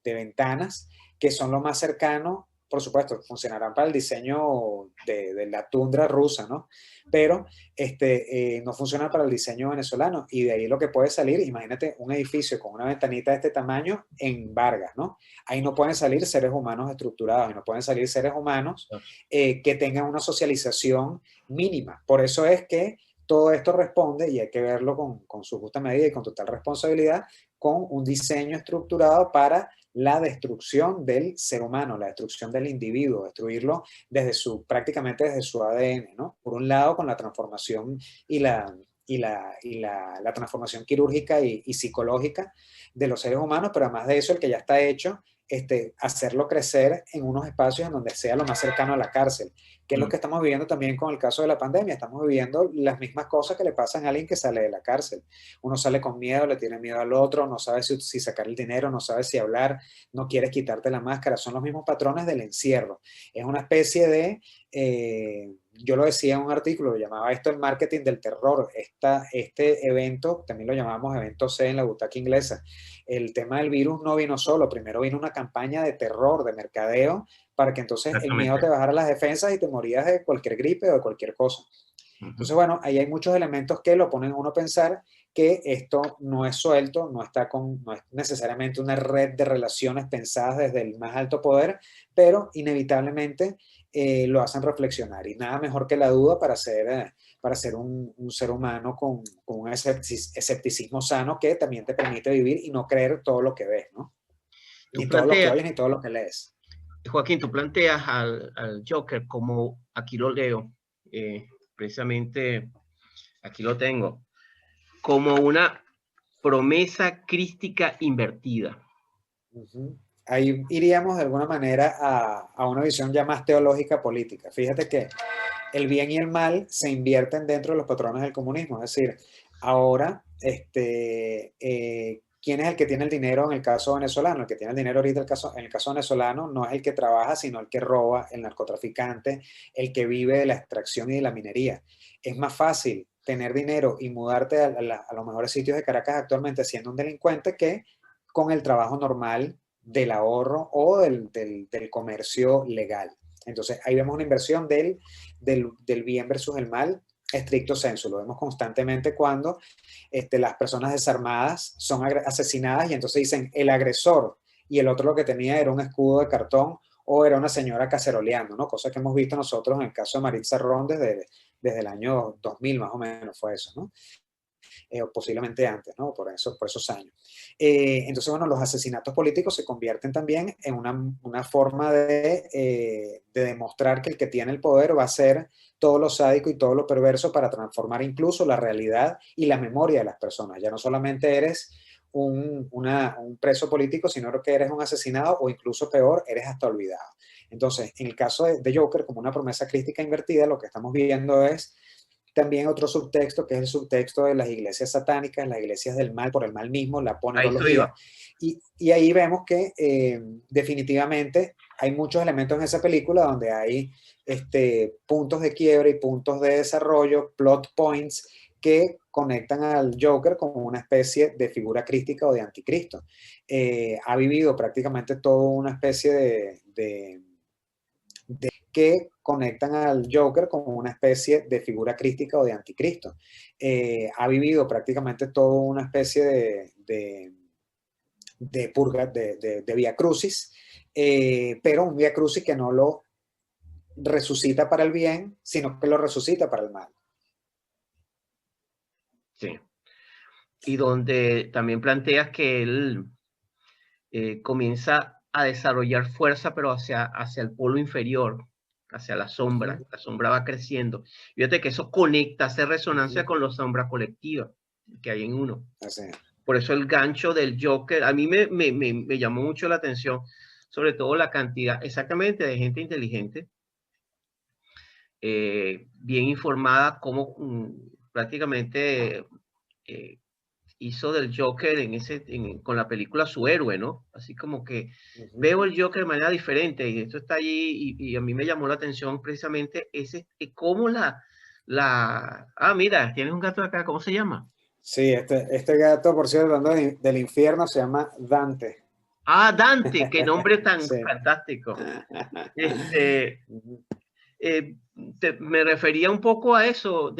ventanas que son lo más cercano, por supuesto, funcionarán para el diseño de la tundra rusa, ¿no? Pero no funcionan para el diseño venezolano y de ahí lo que puede salir, imagínate un edificio con una ventanita de este tamaño en Vargas, ¿no? Ahí no pueden salir seres humanos estructurados, y no pueden salir seres humanos que tengan una socialización mínima. Por eso es que todo esto responde, y hay que verlo con su justa medida y con total responsabilidad, con un diseño estructurado para la destrucción del ser humano, la destrucción del individuo, destruirlo prácticamente desde su ADN, ¿no? Por un lado, con la transformación y la transformación quirúrgica y psicológica de los seres humanos, pero además de eso, el que ya está hecho, hacerlo crecer en unos espacios en donde sea lo más cercano a la cárcel, que es lo que estamos viviendo también con el caso de la pandemia. Estamos viviendo las mismas cosas que le pasan a alguien que sale de la cárcel. Uno sale con miedo, le tiene miedo al otro, no sabe si sacar el dinero, no sabe si hablar, no quieres quitarte la máscara. Son los mismos patrones del encierro. Es una especie de... yo lo decía en un artículo, lo llamaba esto el marketing del terror. Este evento, también lo llamamos evento C en la butaca inglesa. El tema del virus no vino solo, primero vino una campaña de terror, de mercadeo, para que entonces el miedo te bajara las defensas y te morías de cualquier gripe o de cualquier cosa. Entonces, bueno, ahí hay muchos elementos que lo ponen a uno a pensar que esto no es suelto, no es necesariamente una red de relaciones pensadas desde el más alto poder, pero inevitablemente lo hacen reflexionar. Y nada mejor que la duda para ser un ser humano con un escepticismo sano que también te permite vivir y no creer todo lo que ves, ¿no? Ni todo lo que oyes, ni todo lo que lees. Joaquín, tú planteas al Joker como, aquí lo leo, precisamente aquí lo tengo, como una promesa crística invertida. Ujú. Ahí iríamos de alguna manera a una visión ya más teológica política. Fíjate que el bien y el mal se invierten dentro de los patrones del comunismo. Es decir, ahora, ¿quién es el que tiene el dinero en el caso venezolano? El que tiene el dinero ahorita en el caso venezolano no es el que trabaja, sino el que roba, el narcotraficante, el que vive de la extracción y de la minería. Es más fácil tener dinero y mudarte a los mejores sitios de Caracas actualmente siendo un delincuente que con el trabajo normal del ahorro o del comercio legal. Entonces ahí vemos una inversión del bien versus el mal, estricto sensu. Lo vemos constantemente cuando las personas desarmadas son asesinadas y entonces dicen el agresor y el otro lo que tenía era un escudo de cartón o era una señora caceroleando, ¿no? Cosa que hemos visto nosotros en el caso de Maritza Ron desde el año 2000 más o menos fue eso, ¿no? O posiblemente antes, ¿no? Por esos años. Entonces, bueno, los asesinatos políticos se convierten también en una forma de demostrar que el que tiene el poder va a hacer todo lo sádico y todo lo perverso para transformar incluso la realidad y la memoria de las personas. Ya no solamente eres un preso político, sino que eres un asesinado o incluso peor, eres hasta olvidado. Entonces, en el caso de Joker, como una promesa crística invertida, lo que estamos viendo es también otro subtexto, que es el subtexto de las iglesias satánicas, las iglesias del mal por el mal mismo, la Ahí se ponerología. iba. Y ahí vemos que definitivamente hay muchos elementos en esa película donde hay puntos de quiebre y puntos de desarrollo, plot points, que conectan al Joker como una especie de figura crística o de anticristo. Ha vivido prácticamente toda una especie que conectan al Joker como una especie de figura crística o de anticristo. Ha vivido prácticamente toda una especie de purga, de vía crucis, pero un vía crucis que no lo resucita para el bien, sino que lo resucita para el mal. Sí. Y donde también planteas que él comienza a desarrollar fuerza, pero hacia el polo inferior, hacia la sombra. La sombra va creciendo. Fíjate que eso conecta, hace resonancia con la sombra colectiva que hay en uno. Así. Por eso el gancho del Joker, a mí me llamó mucho la atención, sobre todo la cantidad exactamente de gente inteligente, bien informada, como prácticamente hizo del Joker con la película su héroe, ¿no? Así como que veo el Joker de manera diferente y esto está allí y a mí me llamó la atención precisamente cómo mira, tienes un gato acá, ¿cómo se llama? Sí, este gato, por cierto, hablando del infierno, se llama Dante. Ah, Dante, qué nombre tan Sí. fantástico. Me refería un poco a eso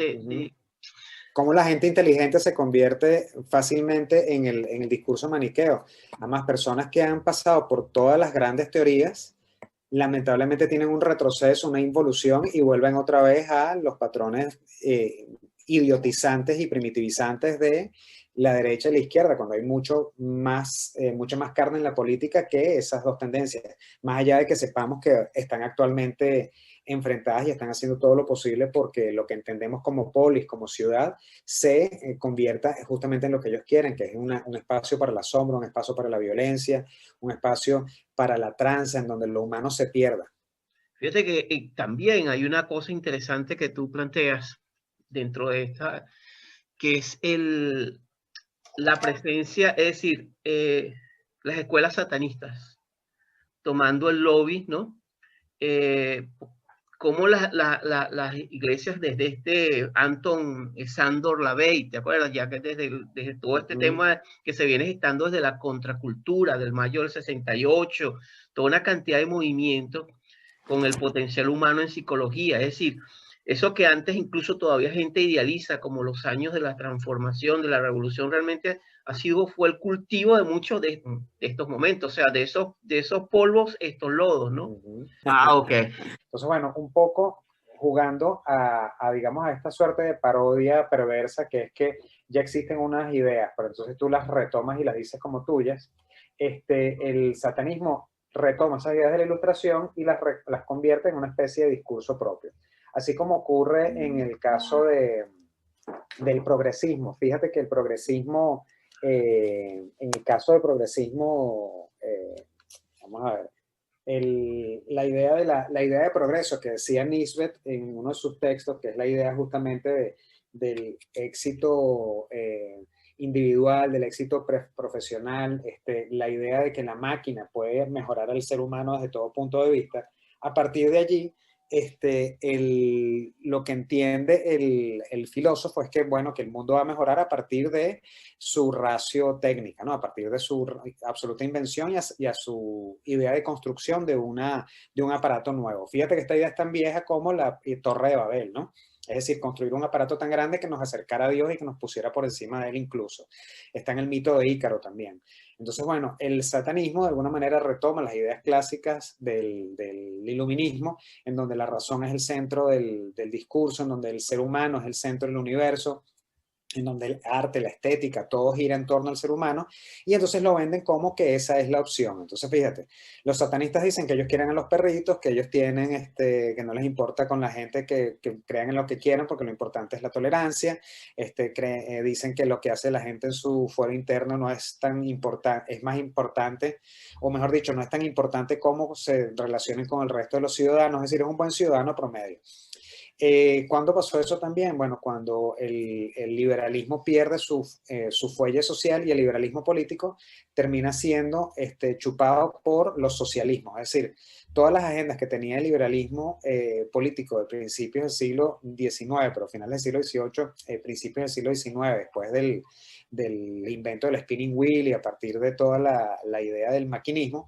Cómo la gente inteligente se convierte fácilmente en el discurso maniqueo. Además, personas que han pasado por todas las grandes teorías, lamentablemente tienen un retroceso, una involución y vuelven otra vez a los patrones idiotizantes y primitivizantes de la derecha y la izquierda, cuando hay mucha más carne en la política que esas dos tendencias, más allá de que sepamos que están actualmente enfrentadas y están haciendo todo lo posible porque lo que entendemos como polis, como ciudad, se convierta justamente en lo que ellos quieren, que es un espacio para la sombra, un espacio para la violencia, un espacio para la tranza, en donde lo humano se pierda. Fíjate que también hay una cosa interesante que tú planteas dentro de esta, que es la presencia, es decir, las escuelas satanistas tomando el lobby, ¿no? Como las iglesias desde Anton Sandor Lavey, ¿te acuerdas? Ya que desde todo este tema que se viene gestando desde la contracultura del mayo del 68, toda una cantidad de movimientos con el potencial humano en psicología, es decir, eso que antes incluso todavía gente idealiza como los años de la transformación, de la revolución, realmente fue el cultivo de muchos de estos momentos, o sea, de esos polvos, estos lodos, ¿no? Ok. Entonces, bueno, un poco jugando digamos, a esta suerte de parodia perversa que es que ya existen unas ideas, pero entonces tú las retomas y las dices como tuyas. El satanismo retoma esas ideas de la ilustración y las convierte en una especie de discurso propio. Así como ocurre en el caso del progresismo. Fíjate que el progresismo, en el caso del progresismo vamos a ver, la idea de progreso que decía Nisbet en uno de sus textos, que es la idea justamente del éxito individual, del éxito profesional, la idea de que la máquina puede mejorar al ser humano desde todo punto de vista. A partir de allí, lo que entiende el filósofo es que, bueno, que el mundo va a mejorar a partir de su ratio técnica, ¿no? A partir de su absoluta invención y a su idea de construcción de un aparato nuevo. Fíjate que esta idea es tan vieja como la Torre de Babel, ¿no? Es decir, construir un aparato tan grande que nos acercara a Dios y que nos pusiera por encima de él incluso. Está en el mito de Ícaro también. Entonces, bueno, el satanismo de alguna manera retoma las ideas clásicas del iluminismo, en donde la razón es el centro del discurso, en donde el ser humano es el centro del universo, en donde el arte, la estética, todo gira en torno al ser humano, y entonces lo venden como que esa es la opción. Entonces, fíjate, los satanistas dicen que ellos quieren a los perritos, que ellos tienen, que no les importa con la gente que crean en lo que quieran, porque lo importante es la tolerancia. Dicen que lo que hace la gente en su fuero interno no es tan importante, es más importante, o mejor dicho, no es tan importante cómo se relacionen con el resto de los ciudadanos, es decir, es un buen ciudadano promedio. ¿Cuándo pasó eso también? Bueno, cuando el liberalismo pierde su fuelle social y el liberalismo político termina siendo chupado por los socialismos. Es decir, todas las agendas que tenía el liberalismo político de principios del siglo XIX, pero finales del siglo XVIII, principios del siglo XIX, después del invento del spinning wheel y a partir de toda la idea del maquinismo,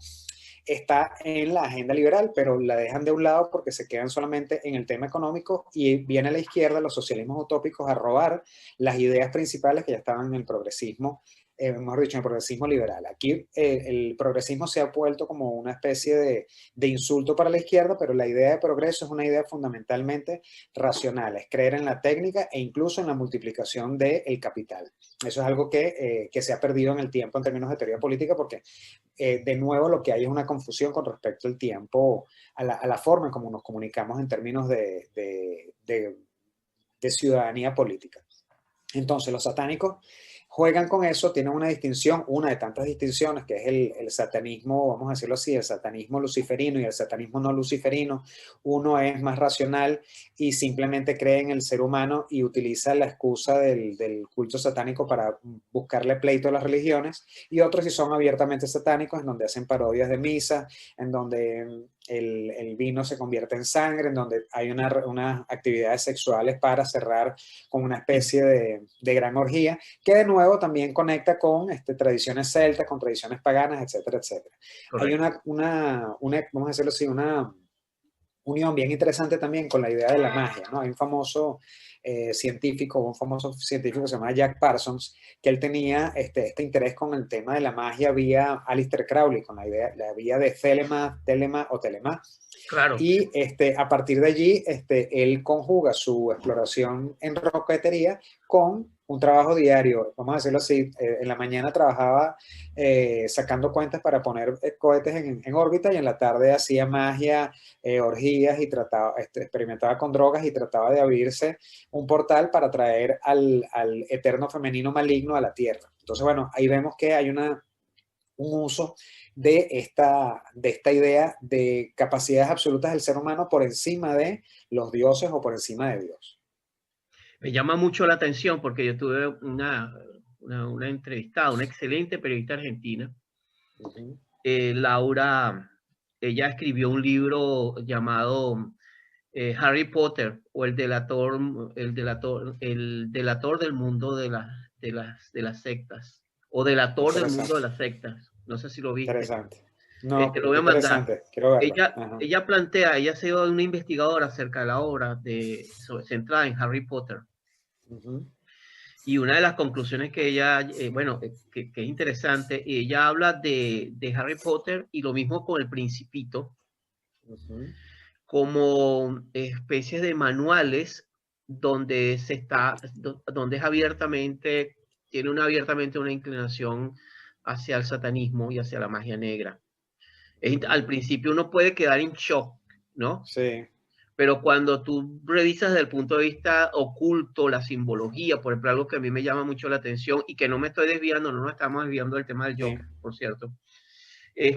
está en la agenda liberal, pero la dejan de un lado porque se quedan solamente en el tema económico y viene a la izquierda los socialismos utópicos a robar las ideas principales que ya estaban en el progresismo, mejor dicho, en el progresismo liberal. Aquí el progresismo se ha vuelto como una especie de insulto para la izquierda, pero la idea de progreso es una idea fundamentalmente racional, es creer en la técnica e incluso en la multiplicación del capital. Eso es algo que se ha perdido en el tiempo en términos de teoría política porque de nuevo lo que hay es una confusión con respecto al tiempo, a la forma en cómo nos comunicamos en términos de ciudadanía política. Entonces, los satánicos juegan con eso, tienen una distinción, una de tantas distinciones, que es el satanismo, vamos a decirlo así, el satanismo luciferino y el satanismo no luciferino. Uno es más racional y simplemente cree en el ser humano y utiliza la excusa del culto satánico para buscarle pleito a las religiones, y otros sí son abiertamente satánicos, en donde hacen parodias de misa, en donde el vino se convierte en sangre, en donde hay unas actividades sexuales para cerrar con una especie de gran orgía, que de nuevo también conecta con tradiciones celtas, con tradiciones paganas, etcétera, etcétera. Correcto. Hay vamos a decirlo así, una unión bien interesante también con la idea de la magia, ¿no? Hay un famoso científico que se llama Jack Parsons, que él tenía este interés con el tema de la magia vía Aleister Crowley, con la vía de Telema. Claro. Y a partir de allí, él conjuga su exploración en roquetería con un trabajo diario, vamos a decirlo así. En la mañana trabajaba sacando cuentas para poner cohetes en órbita, y en la tarde hacía magia, orgías, y experimentaba con drogas y trataba de abrirse un portal para traer al eterno femenino maligno a la Tierra. Entonces, bueno, ahí vemos que hay un uso de esta idea de capacidades absolutas del ser humano por encima de los dioses o por encima de Dios. Me llama mucho la atención porque yo tuve una entrevistada, una excelente periodista argentina, Laura. Ella escribió un libro llamado Harry Potter, o el delator del mundo de las sectas, o delator del mundo de las sectas. No sé si lo viste. Interesante. No, lo voy a mandar. Quiero verlo. Ella plantea, ella ha sido una investigadora acerca de la obra centrada en Harry Potter. Y una de las conclusiones que ella, que es interesante, ella habla de Harry Potter, y lo mismo con el Principito, como especies de manuales donde donde es abiertamente, tiene abiertamente una inclinación hacia el satanismo y hacia la magia negra. Al principio uno puede quedar en shock, ¿no? Sí. Pero cuando tú revisas desde el punto de vista oculto, la simbología, por ejemplo, algo que a mí me llama mucho la atención y que no me estoy desviando, no nos estamos desviando del tema del Joker, por cierto. Es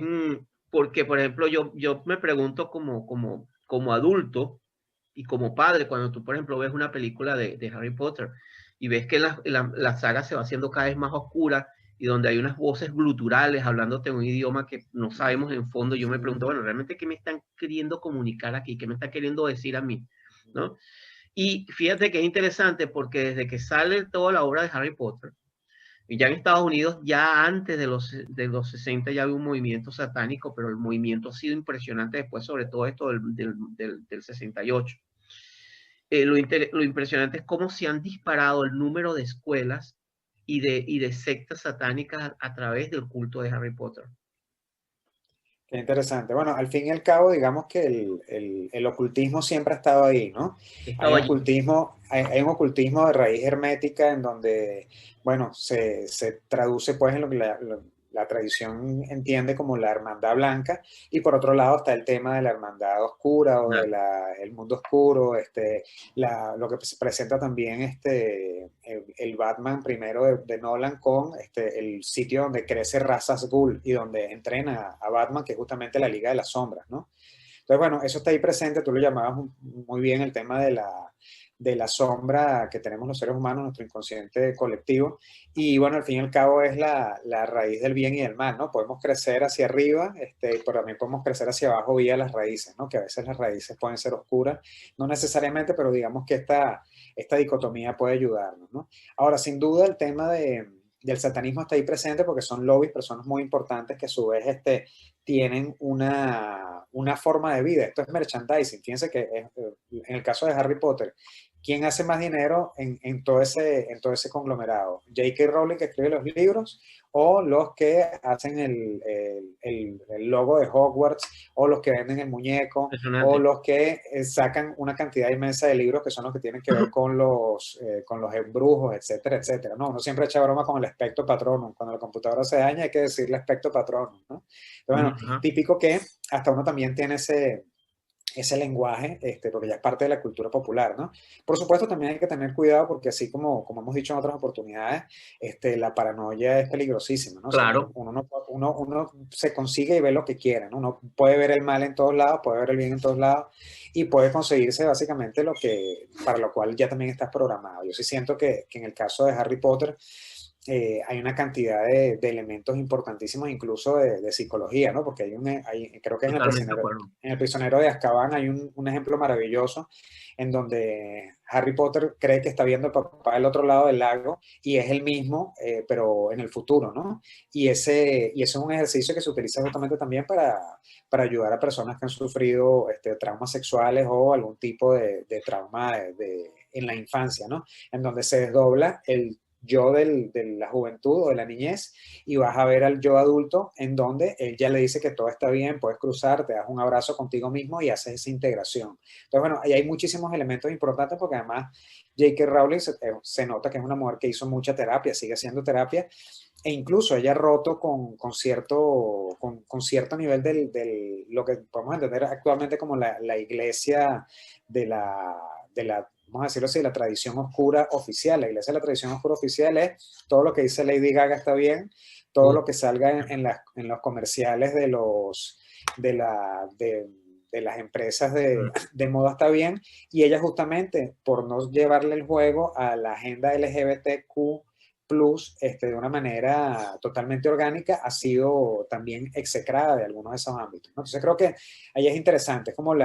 porque, por ejemplo, yo me pregunto como adulto y como padre, cuando tú, por ejemplo, ves una película de Harry Potter y ves que la saga se va haciendo cada vez más oscura y donde hay unas voces gluturales hablándote en un idioma que no sabemos en fondo, yo me pregunto, bueno, ¿realmente qué me están queriendo comunicar aquí? ¿Qué me están queriendo decir a mí? ¿No? Y fíjate que es interesante porque desde que sale toda la obra de Harry Potter, y ya en Estados Unidos, ya antes de los 60 ya había un movimiento satánico, pero el movimiento ha sido impresionante después, sobre todo esto del 68. Lo impresionante es cómo se han disparado el número de escuelas y de sectas satánicas a través del culto de Harry Potter. Qué interesante. Bueno, al fin y al cabo, digamos que el ocultismo siempre ha estado ahí, ¿no? Hay Estaba un allí. ocultismo, hay un ocultismo de raíz hermética en donde, bueno, se traduce pues en lo que la tradición entiende como la hermandad blanca, y por otro lado está el tema de la hermandad oscura o el mundo oscuro, lo que se presenta también el Batman primero de Nolan con el sitio donde crece Ra's al Ghul y donde entrena a Batman, que es justamente la Liga de las Sombras, ¿no? Entonces, bueno, eso está ahí presente, tú lo llamabas muy bien el tema de la sombra que tenemos los seres humanos, nuestro inconsciente colectivo, y bueno, al fin y al cabo es la raíz del bien y del mal, ¿no? Podemos crecer hacia arriba, pero también podemos crecer hacia abajo vía las raíces, ¿no? Que a veces las raíces pueden ser oscuras, no necesariamente, pero digamos que esta dicotomía puede ayudarnos, ¿no? Ahora, sin duda, el tema del satanismo está ahí presente porque son lobbies, personas muy importantes que a su vez tienen una forma de vida. Esto es merchandising. Fíjense que en el caso de Harry Potter, ¿quién hace más dinero en todo ese conglomerado? ¿J.K. Rowling, que escribe los libros, o los que hacen el logo de Hogwarts, o los que venden el muñeco, o Impresionante. los que sacan una cantidad inmensa de libros que son los que tienen que ver con los embrujos, etcétera, etcétera? No, uno siempre echa broma con el Expecto Patronum. Cuando la computadora se daña hay que decirle Expecto Patronum, ¿no? Pero bueno, Ajá. típico que hasta uno también tiene ese lenguaje, porque ya es parte de la cultura popular, ¿no? Por supuesto, también hay que tener cuidado porque así como hemos dicho en otras oportunidades, la paranoia es peligrosísima, ¿no? O sea, Claro. uno se consigue y ve lo que quiere, ¿no? Uno puede ver el mal en todos lados, puede ver el bien en todos lados y puede conseguirse básicamente para lo cual ya también estás programado. Yo sí siento que en el caso de Harry Potter, hay una cantidad de elementos importantísimos, incluso de psicología, ¿no? Porque creo que Totalmente de acuerdo. en el prisionero de Azkaban hay un ejemplo maravilloso en donde Harry Potter cree que está viendo al papá del otro lado del lago y es el mismo, pero en el futuro, ¿no? Y ese es un ejercicio que se utiliza justamente también para ayudar a personas que han sufrido traumas sexuales o algún tipo de trauma en la infancia, ¿no? En donde se desdobla el yo de la juventud o de la niñez y vas a ver al yo adulto en donde él ya le dice que todo está bien, puedes cruzar, te das un abrazo contigo mismo y haces esa integración. Entonces, bueno, ahí hay muchísimos elementos importantes porque además J.K. Rowling se nota que es una mujer que hizo mucha terapia, sigue haciendo terapia e incluso ella ha roto con cierto nivel lo que podemos entender actualmente como la iglesia de la vamos a decirlo así, la tradición oscura oficial. La iglesia de la tradición oscura oficial es todo lo que dice Lady Gaga está bien, todo lo que salga en los comerciales de las empresas de moda está bien, y ella justamente por no llevarle el juego a la agenda LGBTQ plus de una manera totalmente orgánica, ha sido también execrada de algunos de esos ámbitos, ¿no? Entonces creo que ahí es interesante, es como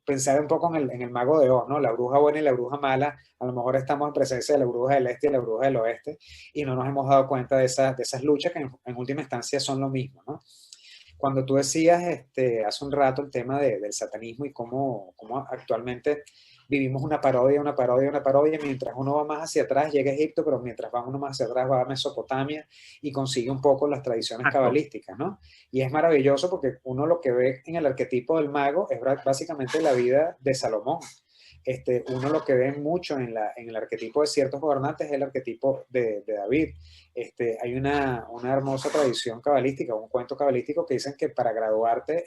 pensar un poco en el mago de Oz, ¿no? La bruja buena y la bruja mala, a lo mejor estamos en presencia de la bruja del este y la bruja del oeste, y no nos hemos dado cuenta de esas luchas que en última instancia son lo mismo, ¿no? Cuando tú decías hace un rato el tema del satanismo y cómo actualmente vivimos una parodia, una parodia, una parodia, mientras uno va más hacia atrás llega a Egipto, pero mientras va uno más hacia atrás va a Mesopotamia y consigue un poco las tradiciones Exacto. cabalísticas, ¿no? Y es maravilloso porque uno lo que ve en el arquetipo del mago es básicamente la vida de Salomón. Uno lo que ve mucho en el arquetipo de ciertos gobernantes es el arquetipo de David. Hay una hermosa tradición cabalística, un cuento cabalístico que dicen que para graduarte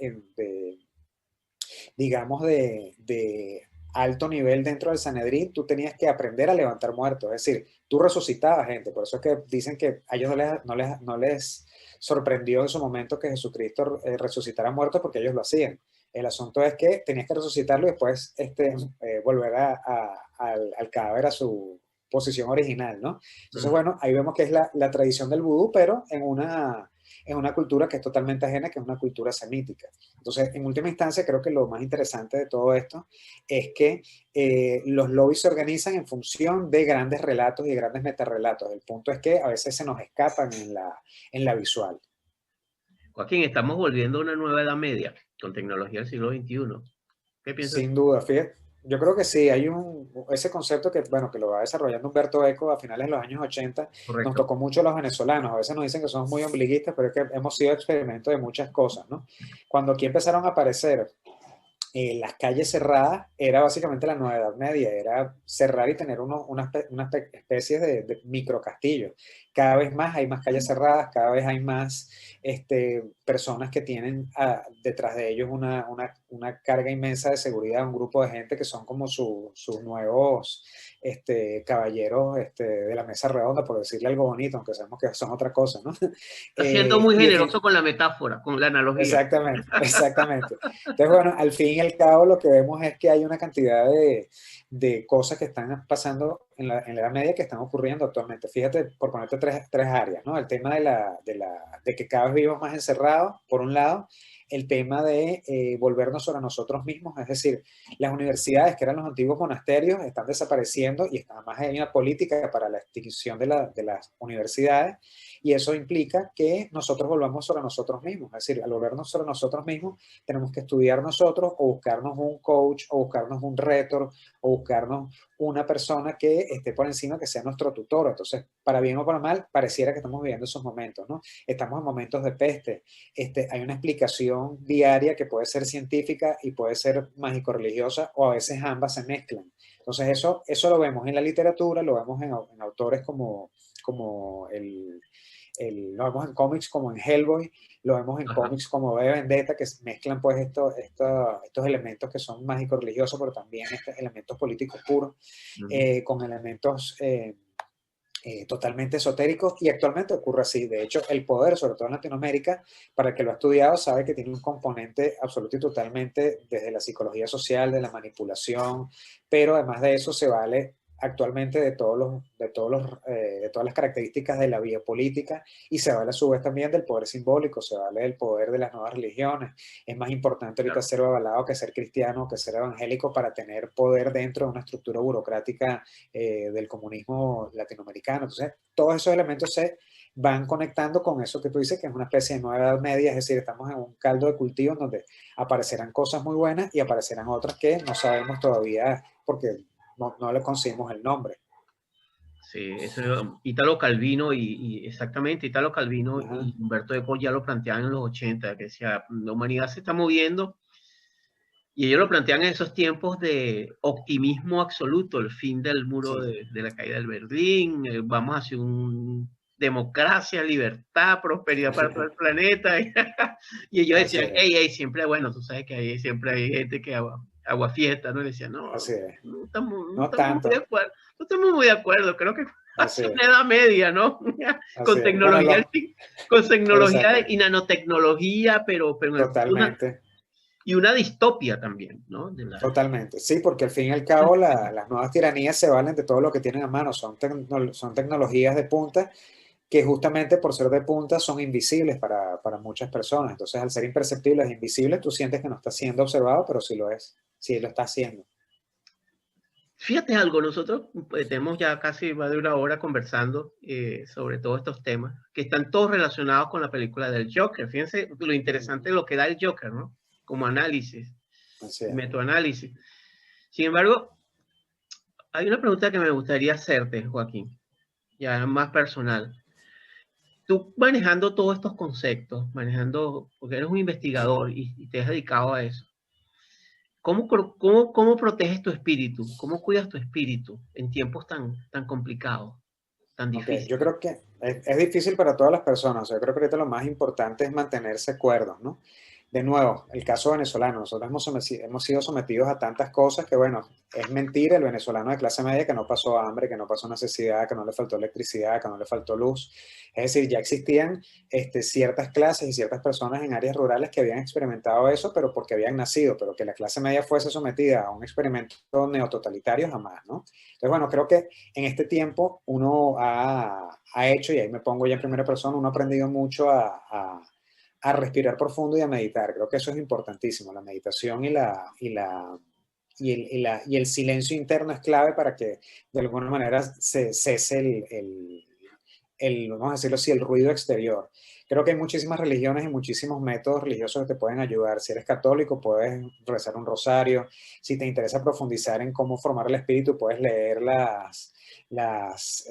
digamos, de alto nivel dentro del Sanedrín, tú tenías que aprender a levantar muertos, es decir, tú resucitabas gente, por eso es que dicen que a ellos no les sorprendió en su momento que Jesucristo resucitara muerto porque ellos lo hacían. El asunto es que tenías que resucitarlo y después volver al cadáver a su posición original, ¿no? Entonces, bueno, ahí vemos que es la tradición del vudú, pero en una cultura que es totalmente ajena, que es una cultura semítica. Entonces, en última instancia, creo que lo más interesante de todo esto es que los lobbies se organizan en función de grandes relatos y grandes metarrelatos. El punto es que a veces se nos escapan en la visual. Joaquín, estamos volviendo a una nueva edad media con tecnología del siglo XXI. ¿Qué piensas? Sin duda, fíjate. Yo creo que sí, hay ese concepto que, bueno, que lo va desarrollando Humberto Eco a finales de los años 80, nos Correcto. tocó mucho a los venezolanos, a veces nos dicen que somos muy ombliguistas, pero es que hemos sido experimentos de muchas cosas, ¿no? Cuando aquí empezaron a aparecer las calles cerradas, era básicamente la Nueva Edad Media, era cerrar y tener unas especies de microcastillos. Cada vez más hay más calles cerradas, cada vez hay más personas que tienen detrás de ellos una carga inmensa de seguridad, un grupo de gente que son como sus nuevos caballeros de la mesa redonda, por decirle algo bonito, aunque sabemos que son otra cosa, ¿no? Está siendo muy Y generoso con la metáfora, con la analogía. exactamente, exactamente. Entonces, bueno, al fin y al cabo lo que vemos es que hay una cantidad de cosas que están pasando en la Edad Media que están ocurriendo actualmente. Fíjate, por ponerte tres áreas, ¿no? El tema de que cada vez vivimos más encerrados, por un lado, el tema de volvernos sobre nosotros mismos, es decir, las universidades, que eran los antiguos monasterios, están desapareciendo y además hay una política para la extinción de las universidades. Y eso implica que nosotros volvamos sobre nosotros mismos. Es decir, al volvernos sobre nosotros mismos, tenemos que estudiar nosotros o buscarnos un coach o buscarnos un retor o buscarnos una persona que esté por encima, que sea nuestro tutor. Entonces, para bien o para mal, pareciera que estamos viviendo esos momentos, ¿no? Estamos en momentos de peste. Hay una explicación diaria que puede ser científica y puede ser mágico-religiosa o a veces ambas se mezclan. Entonces, eso lo vemos en la literatura, lo vemos en autores como lo vemos en cómics como en Hellboy, lo vemos en Ajá. cómics como V Vendetta, que mezclan pues estos elementos que son mágicos religiosos, pero también estos elementos políticos puros, con elementos totalmente esotéricos, y actualmente ocurre así. De hecho, el poder, sobre todo en Latinoamérica, para el que lo ha estudiado, sabe que tiene un componente absoluto y totalmente desde la psicología social, de la manipulación, pero además de eso se vale actualmente de todas las características de la biopolítica, y se vale a su vez también del poder simbólico, se vale del poder de las nuevas religiones. Es más importante ahorita Claro. ser avalado que ser cristiano, que ser evangélico para tener poder dentro de una estructura burocrática del comunismo latinoamericano. Entonces, todos esos elementos se van conectando con eso que tú dices, que es una especie de nueva edad media, es decir, estamos en un caldo de cultivo en donde aparecerán cosas muy buenas y aparecerán otras que no sabemos todavía porque no le conseguimos el nombre. Sí, eso, Italo Calvino y exactamente, Italo Calvino Ajá. y Humberto Eco ya lo planteaban en los 80, que decía, la humanidad se está moviendo, y ellos lo plantean en esos tiempos de optimismo absoluto, el fin del muro Sí, de la caída del Berlín, vamos hacia un democracia, libertad, prosperidad para todo el planeta. Y ellos así decían, es, hey, siempre, bueno, tú sabes que ahí siempre hay gente que agua fiesta, ¿no? Y decían, así no, es. no No estamos muy de tanto, acuerdo, no estamos muy de acuerdo, creo que así hacia es, una edad media, ¿no? así Con es. Bueno, tecnología, con tecnología exacto, y nanotecnología, pero totalmente. y una distopia también, ¿no? Totalmente, sí, porque al fin y al cabo las nuevas tiranías se valen de todo lo que tienen a mano, son tecnologías de punta que justamente por ser de punta son invisibles para muchas personas. Entonces, al ser imperceptibles e invisibles, tú sientes que no estás siendo observado, pero sí lo es, sí lo está haciendo. Fíjate algo, nosotros tenemos ya casi más de una hora conversando sobre todos estos temas, que están todos relacionados con la película del Joker. Fíjense lo interesante de lo que da el Joker, ¿no? Como análisis, Así es. metoanálisis. Sin embargo, hay una pregunta que me gustaría hacerte, Joaquín, ya más personal. Tú manejando todos estos conceptos, porque eres un investigador y te has dedicado a eso, ¿cómo proteges tu espíritu? ¿Cómo cuidas tu espíritu en tiempos tan complicados, tan Ok, yo difíciles? creo que es difícil para todas las personas. O sea, yo creo que ahorita lo más importante es mantenerse cuerdos, ¿no? de nuevo, el caso venezolano, nosotros hemos sido sometidos a tantas cosas que, bueno, es mentira el venezolano de clase media que no pasó hambre, que no pasó necesidad, que no le faltó electricidad, que no le faltó luz. Es decir, ya existían ciertas clases y ciertas personas en áreas rurales que habían experimentado eso, pero porque habían nacido, pero que la clase media fuese sometida a un experimento neototalitario jamás, ¿no? Entonces, bueno, creo que en este tiempo uno ha hecho, y ahí me pongo ya en primera persona, uno ha aprendido mucho a respirar profundo y a meditar. Creo que eso es importantísimo. La meditación y el silencio interno es clave para que de alguna manera se cese vamos a decirlo así, el ruido exterior. Creo que hay muchísimas religiones y muchísimos métodos religiosos que te pueden ayudar. Si eres católico, puedes rezar un rosario. Si te interesa profundizar en cómo formar el espíritu, puedes leer los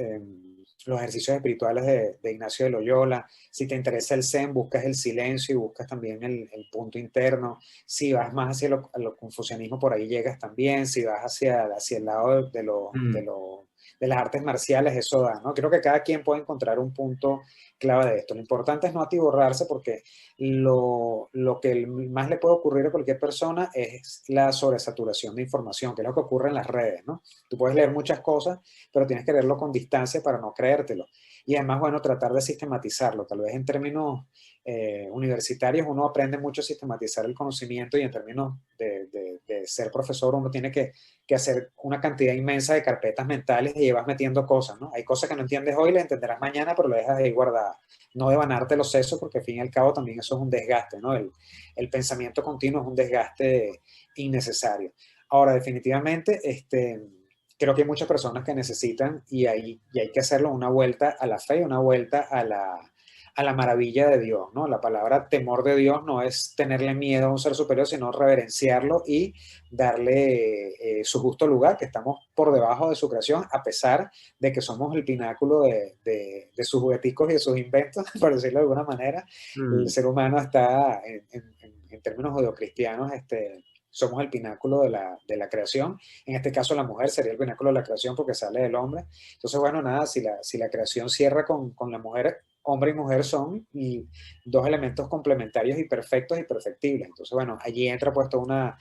ejercicios espirituales de Ignacio de Loyola. Si te interesa el Zen, buscas el silencio y buscas también el punto interno. Si vas más hacia lo confucianismo, por ahí llegas también. Si vas hacia el lado de las artes marciales, eso da, ¿no? Creo que cada quien puede encontrar un punto clave de esto. Lo importante es no atiborrarse porque lo que más le puede ocurrir a cualquier persona es la sobresaturación de información, que es lo que ocurre en las redes, ¿no? Tú puedes leer muchas cosas, pero tienes que leerlo con distancia para no creértelo. Y además, bueno, tratar de sistematizarlo. Tal vez en términos universitarios uno aprende mucho a sistematizar el conocimiento y en términos de ser profesor uno tiene que hacer una cantidad inmensa de carpetas mentales y llevas metiendo cosas, ¿no? Hay cosas que no entiendes hoy, las entenderás mañana, pero las dejas ahí guardadas. No devanarte los sesos porque al fin y al cabo también eso es un desgaste, ¿no? El pensamiento continuo es un desgaste innecesario. Ahora, definitivamente, creo que hay muchas personas que necesitan y hay que hacerlo una vuelta a la fe y una vuelta a la maravilla de Dios, ¿no? La palabra temor de Dios no es tenerle miedo a un ser superior, sino reverenciarlo y darle su justo lugar, que estamos por debajo de su creación, a pesar de que somos el pináculo de sus jugueticos y de sus inventos, por decirlo de alguna manera. El ser humano está, en términos judeocristianos, somos el pináculo de la creación. En este caso, la mujer sería el pináculo de la creación porque sale del hombre. Entonces, bueno, nada, si la creación cierra con la mujer, hombre y mujer son y dos elementos complementarios y perfectos y perfectibles. Entonces, bueno, allí entra puesto una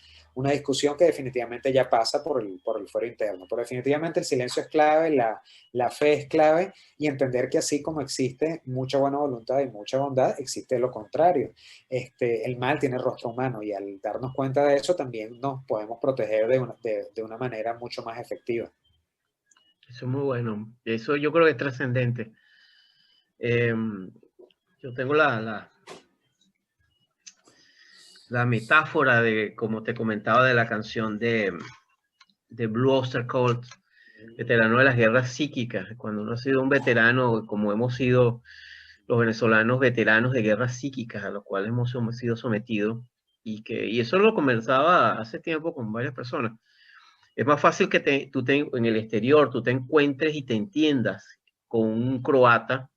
discusión que definitivamente ya pasa por el fuero interno. Pero definitivamente el silencio es clave, la fe es clave y entender que así como existe mucha buena voluntad y mucha bondad, existe lo contrario. El mal tiene rostro humano y al darnos cuenta de eso también nos podemos proteger de una manera mucho más efectiva. Eso es muy bueno. Eso yo creo que es trascendente. Yo tengo la metáfora de, como te comentaba, de la canción de Blue Oyster Cult, veterano de las guerras psíquicas. Cuando uno ha sido un veterano, como hemos sido los venezolanos veteranos de guerras psíquicas, a los cuales hemos sido sometidos, y eso lo conversaba hace tiempo con varias personas. Es más fácil que en el exterior tú te encuentres y te entiendas con un croata,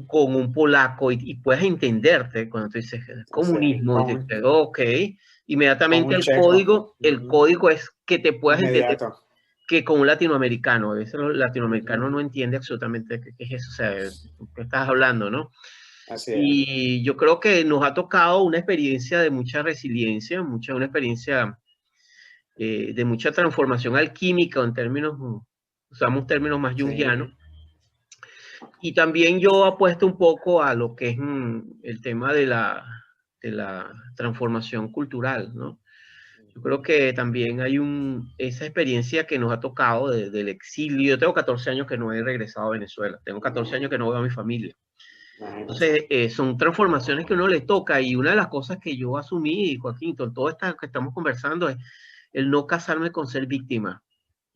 con un polaco y puedes entenderte cuando tú dices comunismo y te dices, ok, inmediatamente el código es que te puedas entender que con un latinoamericano. A veces el latinoamericano no entiende absolutamente qué es eso, o sea, qué estás hablando, ¿no? Así es. Y yo creo que nos ha tocado una experiencia de mucha resiliencia, una experiencia de mucha transformación alquímica en términos, usamos términos más jungianos. Sí. Y también yo apuesto un poco a lo que es el tema de la transformación cultural, ¿no? Yo creo que también hay esa experiencia que nos ha tocado del exilio. Yo tengo 14 años que no he regresado a Venezuela, tengo 14 años que no veo a mi familia. Entonces, son transformaciones que uno le toca y una de las cosas que yo asumí, Joaquín, con todo esto que estamos conversando es el no casarme con ser víctima.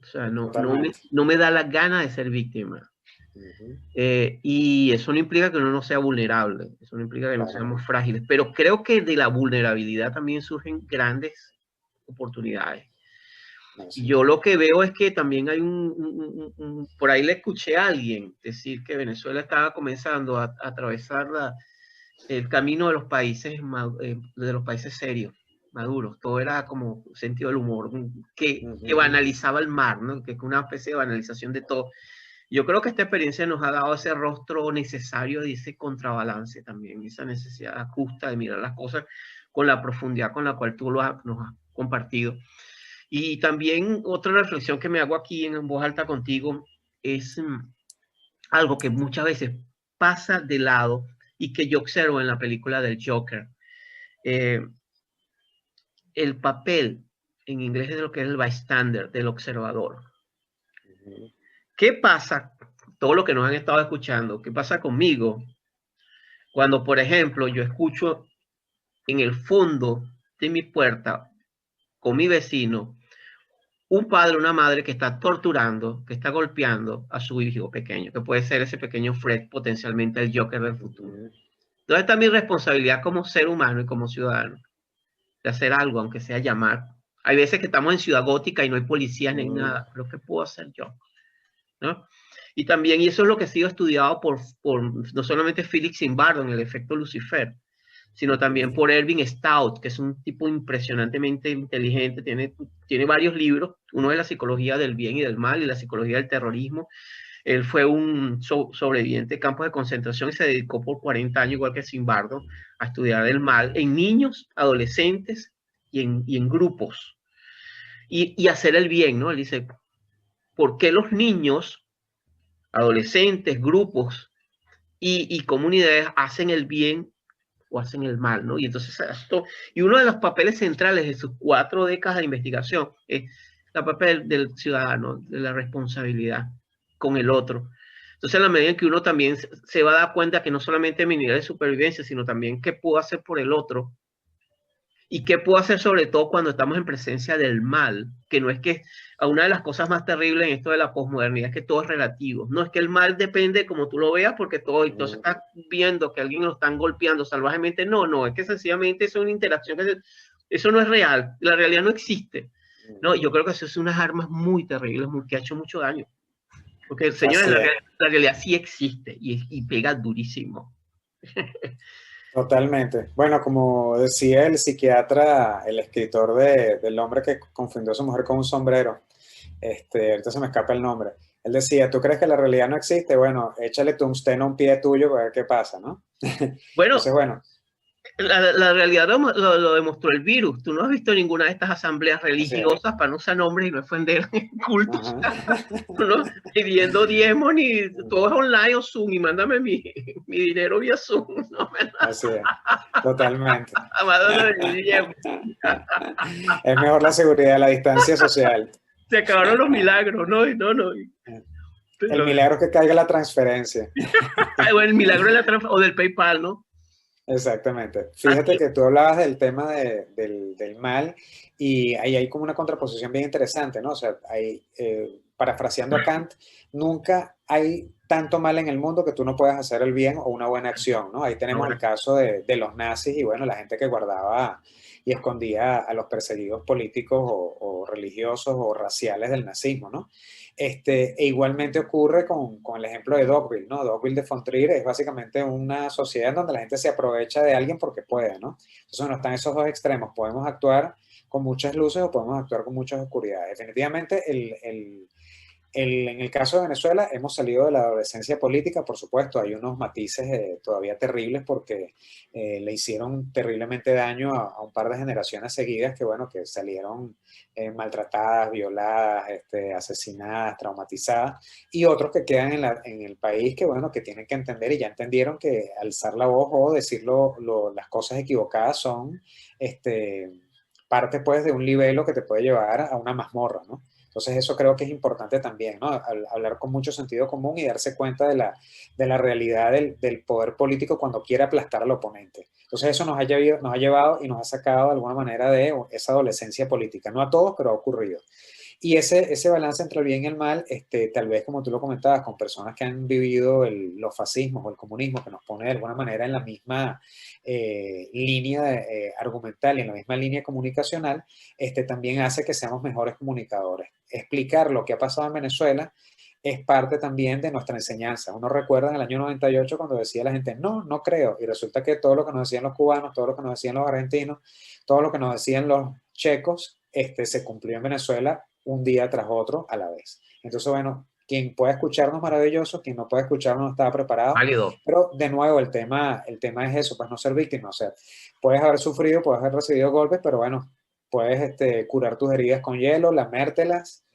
O sea, no me da la gana de ser víctima. Y eso no implica que uno no sea vulnerable, eso no implica que no seamos frágiles, pero creo que de la vulnerabilidad también surgen grandes oportunidades. Y yo lo que veo es que también hay por ahí le escuché a alguien decir que Venezuela estaba comenzando a atravesar el camino de los países serios, maduros. Todo era como sentido del humor, que banalizaba el mar, ¿no? Que es una especie de banalización de todo. Yo creo que esta experiencia nos ha dado ese rostro necesario y ese contrabalance también, esa necesidad justa de mirar las cosas con la profundidad con la cual tú nos has compartido. Y también otra reflexión que me hago aquí en voz alta contigo es algo que muchas veces pasa de lado y que yo observo en la película del Joker. El papel en inglés es lo que es el bystander, del observador. ¿Qué pasa? Todo lo que nos han estado escuchando, ¿qué pasa conmigo? Cuando, por ejemplo, yo escucho en el fondo de mi puerta con mi vecino un padre o una madre que está torturando, que está golpeando a su hijo pequeño, que puede ser ese pequeño Fred, potencialmente el Joker del futuro. ¿Dónde está mi responsabilidad como ser humano y como ciudadano? De hacer algo, aunque sea llamar. Hay veces que estamos en Ciudad Gótica y no hay policías ni nada, pero ¿qué puedo hacer yo? ¿No? Y también, y eso es lo que ha sido estudiado por no solamente Philip Zimbardo en el efecto Lucifer, sino también por Ervin Stout, que es un tipo impresionantemente inteligente, tiene varios libros, uno de la psicología del bien y del mal y la psicología del terrorismo. Él fue un sobreviviente de campos de concentración y se dedicó por 40 años, igual que Zimbardo, a estudiar el mal en niños, adolescentes y en grupos. Y hacer el bien, ¿no? Él dice, ¿por qué los niños, adolescentes, grupos y comunidades hacen el bien o hacen el mal, ¿no? Y entonces y uno de los papeles centrales de sus 4 décadas de investigación es el papel del ciudadano, de la responsabilidad con el otro. Entonces, en la medida en que uno también se va a dar cuenta que no solamente mi nivel de supervivencia, sino también qué puedo hacer por el otro y qué puedo hacer sobre todo cuando estamos en presencia del mal, que no es que una de las cosas más terribles en esto de la posmodernidad es que todo es relativo. No es que el mal depende como tú lo veas, porque todo, entonces estás viendo que alguien lo están golpeando salvajemente. No, es que sencillamente eso es una interacción eso no es real. La realidad no existe. No, yo creo que eso es unas armas muy terribles, que ha hecho mucho daño. Porque, señores, la realidad sí existe y pega durísimo. Totalmente. Bueno, como decía el psiquiatra, el escritor del hombre que confundió a su mujer con un sombrero, ahorita se me escapa el nombre. Él decía, ¿tú crees que la realidad no existe? Bueno, échale tungsteno a un pie tuyo para ver qué pasa, ¿no? Bueno, entonces, bueno. La realidad lo demostró el virus. Tú no has visto ninguna de estas asambleas religiosas, para no usar nombres y no ofender cultos, ¿no? Pidiendo diezmos, ni todo es online o Zoom, y mándame mi dinero vía Zoom. ¿No? Así es, totalmente. Es mejor la seguridad, la distancia social. Se acabaron los milagros, ¿no? No. El milagro es que caiga la transferencia. El milagro de o del PayPal, ¿no? Exactamente. Fíjate que tú hablabas del tema del mal y ahí hay como una contraposición bien interesante, ¿no? O sea, parafraseando a Kant, nunca hay tanto mal en el mundo que tú no puedas hacer el bien o una buena acción, ¿no? Ahí tenemos el caso de los nazis y, bueno, la gente que guardaba y escondía a los perseguidos políticos o religiosos o raciales del nazismo, ¿no? E igualmente ocurre con el ejemplo de Dogville, ¿no? Dogville de Fontrier es básicamente una sociedad en donde la gente se aprovecha de alguien porque puede, ¿no? Entonces, bueno, están esos dos extremos. Podemos actuar con muchas luces o podemos actuar con muchas oscuridades. Definitivamente, en el caso de Venezuela, hemos salido de la adolescencia política, por supuesto, hay unos matices todavía terribles porque le hicieron terriblemente daño a un par de generaciones seguidas que, bueno, que salieron maltratadas, violadas, asesinadas, traumatizadas, y otros que quedan en el país que, bueno, que tienen que entender y ya entendieron que alzar la voz o decir las cosas equivocadas son parte, pues, de un libelo que te puede llevar a una mazmorra, ¿no? Entonces eso creo que es importante también, ¿no? Hablar con mucho sentido común y darse cuenta de la realidad del poder político cuando quiere aplastar al oponente. Entonces eso nos ha llevado y nos ha sacado de alguna manera de esa adolescencia política. No a todos, pero ha ocurrido. Y ese balance entre el bien y el mal, tal vez como tú lo comentabas, con personas que han vivido los fascismos o el comunismo, que nos pone de alguna manera en la misma línea argumental y en la misma línea comunicacional, también hace que seamos mejores comunicadores. Explicar lo que ha pasado en Venezuela es parte también de nuestra enseñanza. Uno recuerda en el año 98 cuando decía la gente, no creo, y resulta que todo lo que nos decían los cubanos, todo lo que nos decían los argentinos, todo lo que nos decían los checos, se cumplió en Venezuela un día tras otro a la vez. Entonces, bueno, Quien pueda escucharnos, maravilloso, quien no pueda escucharnos no estaba preparado, Válido. pero de nuevo el tema es eso, pues no ser víctima, o sea, puedes haber sufrido, puedes haber recibido golpes, pero bueno, puedes curar tus heridas con hielo, lamértelas,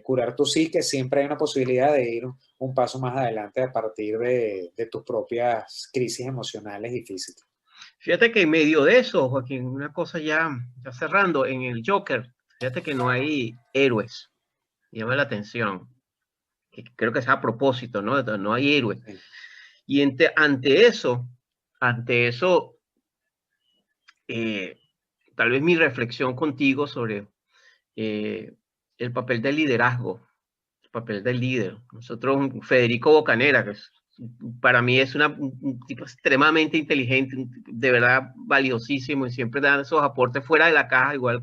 curar tu psique, siempre hay una posibilidad de ir un paso más adelante a partir de tus propias crisis emocionales y físicas. Fíjate que en medio de eso, Joaquín, una cosa ya cerrando, en el Joker, fíjate que no hay héroes. Llama la atención. Que creo que es a propósito, ¿no? No hay héroes. Sí. Y ante eso, tal vez mi reflexión contigo sobre el papel del liderazgo, el papel del líder. Nosotros, Federico Bocanera, que para mí es un tipo extremadamente inteligente, de verdad valiosísimo y siempre da esos aportes fuera de la caja, igual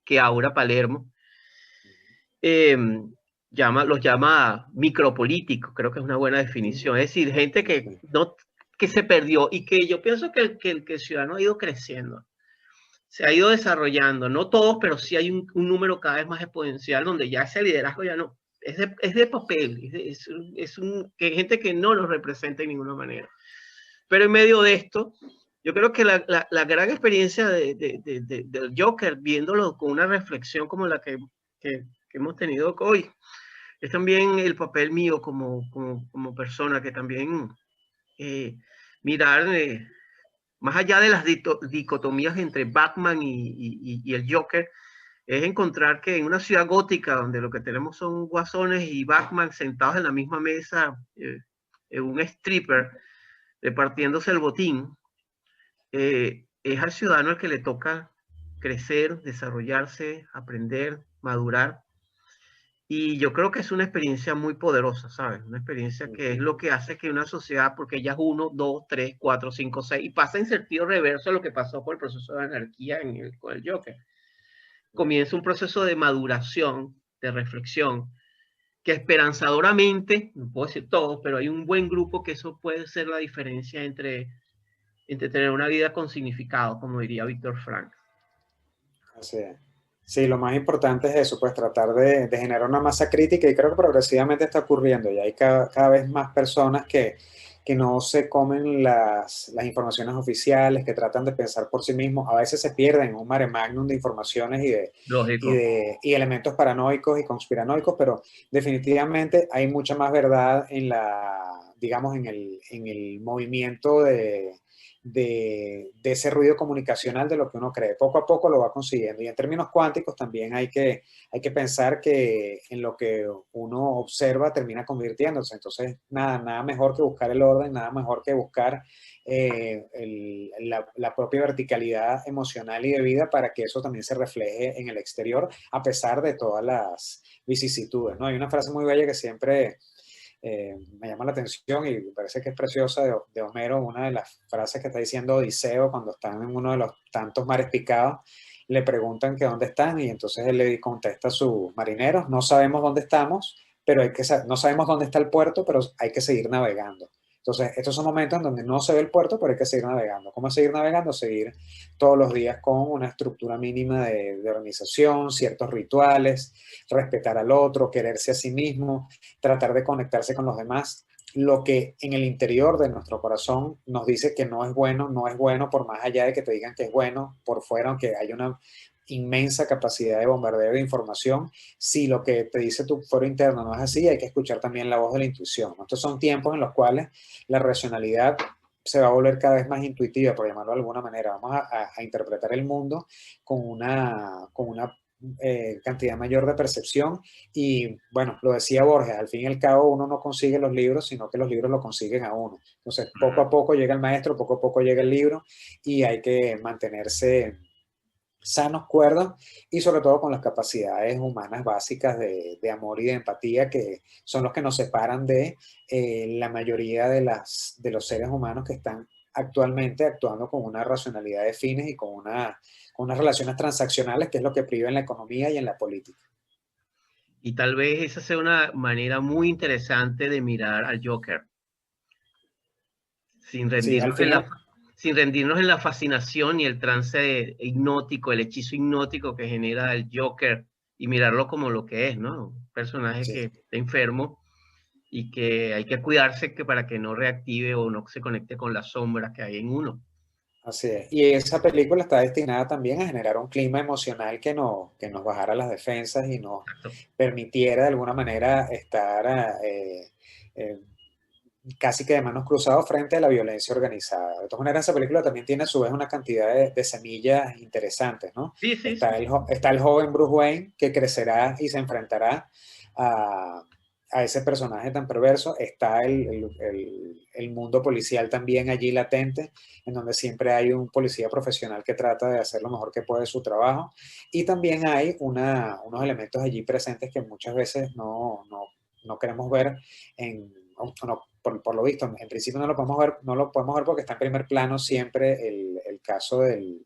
que Aura Palermo. Los llama micropolíticos, creo que es una buena definición. Es decir, gente que se perdió y que yo pienso que el ciudadano ha ido creciendo, se ha ido desarrollando, no todos, pero sí hay un número cada vez más exponencial donde ya ese liderazgo ya no, es de papel, que hay gente que no nos representa de ninguna manera. Pero en medio de esto, yo creo que la gran experiencia del Joker, viéndolo con una reflexión como la que hemos tenido hoy, es también el papel mío como persona, que también mirar más allá de las dicotomías entre Batman y el Joker, es encontrar que en una ciudad gótica donde lo que tenemos son guasones y Batman sentados en la misma mesa, en un stripper, repartiéndose el botín, es al ciudadano el que le toca crecer, desarrollarse, aprender, madurar. Y yo creo que es una experiencia muy poderosa, ¿sabes? Una experiencia que es lo que hace que una sociedad, porque ella es 1, 2, 3, 4, 5, 6, y pasa en sentido reverso a lo que pasó con el proceso de anarquía con el Joker. Comienza un proceso de maduración, de reflexión, que esperanzadoramente, no puedo decir todos, pero hay un buen grupo que eso puede ser la diferencia entre tener una vida con significado, como diría Víctor Frank. Así es. Sí, lo más importante es eso, pues tratar de generar una masa crítica y creo que progresivamente está ocurriendo y hay cada vez más personas que no se comen las informaciones oficiales, que tratan de pensar por sí mismos, a veces se pierden en un mare magnum de informaciones Lógico. y elementos paranoicos y conspiranoicos, pero definitivamente hay mucha más verdad en digamos, en el movimiento de ese ruido comunicacional de lo que uno cree. Poco a poco lo va consiguiendo. Y en términos cuánticos también hay que pensar que en lo que uno observa termina convirtiéndose. Entonces, nada mejor que buscar el orden, nada mejor que buscar la propia verticalidad emocional y de vida para que eso también se refleje en el exterior, a pesar de todas las vicisitudes, ¿no? Hay una frase muy bella que siempre me llama la atención y me parece que es preciosa de Homero, una de las frases que está diciendo Odiseo cuando están en uno de los tantos mares picados, le preguntan que dónde están y entonces él le contesta a sus marineros, no sabemos dónde estamos, pero no sabemos dónde está el puerto, pero hay que seguir navegando. Entonces, estos son momentos en donde no se ve el puerto, pero hay que seguir navegando. ¿Cómo seguir navegando? Seguir todos los días con una estructura mínima de organización, ciertos rituales, respetar al otro, quererse a sí mismo, tratar de conectarse con los demás. Lo que en el interior de nuestro corazón nos dice que no es bueno, no es bueno, por más allá de que te digan que es bueno, por fuera, aunque hay una inmensa capacidad de bombardeo de información. Si lo que te dice tu fuero interno no es así, hay que escuchar también la voz de la intuición. Estos son tiempos en los cuales la racionalidad se va a volver cada vez más intuitiva, por llamarlo de alguna manera. Vamos a interpretar el mundo con una cantidad mayor de percepción y bueno, lo decía Borges, al fin y al cabo uno no consigue los libros, sino que los libros lo consiguen a uno. Entonces, poco a poco llega el maestro, poco a poco llega el libro y hay que mantenerse sanos, cuerdos y sobre todo con las capacidades humanas básicas de amor y de empatía que son los que nos separan de la mayoría de los seres humanos que están actualmente actuando con una racionalidad de fines y con unas relaciones transaccionales, que es lo que priva en la economía y en la política. Y tal vez esa sea una manera muy interesante de mirar al Joker, sin Sí, al rendirnos final, sin rendirnos en la fascinación y el trance hipnótico, el hechizo hipnótico que genera el Joker y mirarlo como lo que es, ¿no? personaje Sí. que está enfermo y que hay que cuidarse para que no reactive o no se conecte con las sombras que hay en uno. Así es. Y esa película está destinada también a generar un clima emocional que nos bajara las defensas y nos Exacto. permitiera de alguna manera estar eh, casi que de manos cruzadas frente a la violencia organizada. De todas maneras, esa película también tiene a su vez una cantidad de semillas interesantes, ¿no? Sí, sí, sí. Está el joven Bruce Wayne que crecerá y se enfrentará a, a ese personaje tan perverso. Está el mundo policial también allí latente, en donde siempre hay un policía profesional que trata de hacer lo mejor que puede su trabajo. Y también hay unos elementos allí presentes que muchas veces no queremos ver no, por lo visto, en principio no lo podemos ver porque está en primer plano siempre el caso del,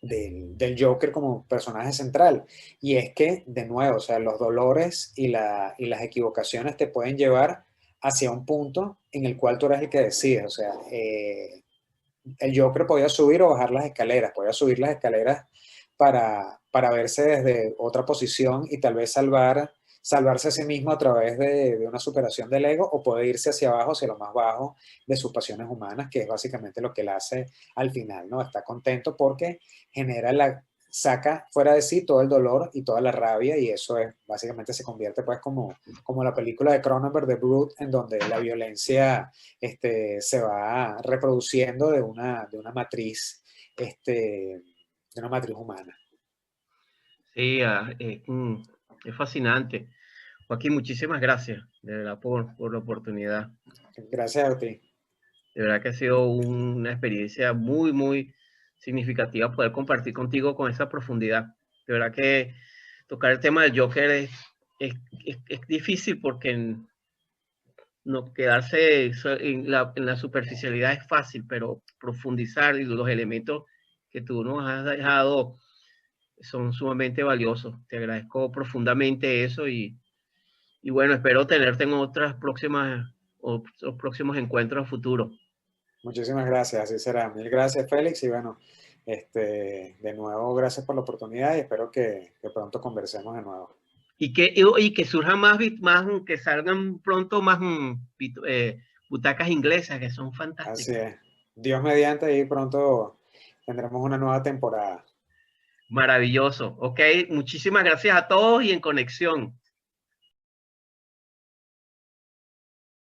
del Joker como personaje central. Y es que, de nuevo, o sea, los dolores y las equivocaciones te pueden llevar hacia un punto en el cual tú eres el que decides. O sea, el Joker podía subir o bajar las escaleras, podía subir las escaleras para verse desde otra posición y tal vez salvarse a sí mismo a través de una superación del ego, o puede irse hacia abajo, hacia lo más bajo de sus pasiones humanas, que es básicamente lo que él hace al final, ¿no? Está contento porque saca fuera de sí todo el dolor y toda la rabia, y eso es, básicamente se convierte pues como la película de Cronenberg de Brute, en donde la violencia se va reproduciendo de una matriz, de una matriz humana. Sí, es fascinante. Joaquín, muchísimas gracias, de verdad, por la oportunidad. Gracias a ti. De verdad que ha sido una experiencia muy, muy significativa poder compartir contigo con esa profundidad. De verdad que tocar el tema del Joker es difícil porque no quedarse en la superficialidad es fácil, pero profundizar y los elementos que tú nos has dejado son sumamente valiosos. Te agradezco profundamente eso y bueno, espero tenerte en otros próximos encuentros futuros. Muchísimas gracias, así será. Mil gracias, Félix, y bueno, de nuevo, gracias por la oportunidad y espero que pronto conversemos de nuevo. Y que surjan más, que salgan pronto más butacas inglesas que son Así fantásticas. es. Dios mediante, y pronto tendremos una nueva temporada. Maravilloso. Ok, muchísimas gracias a todos y en conexión.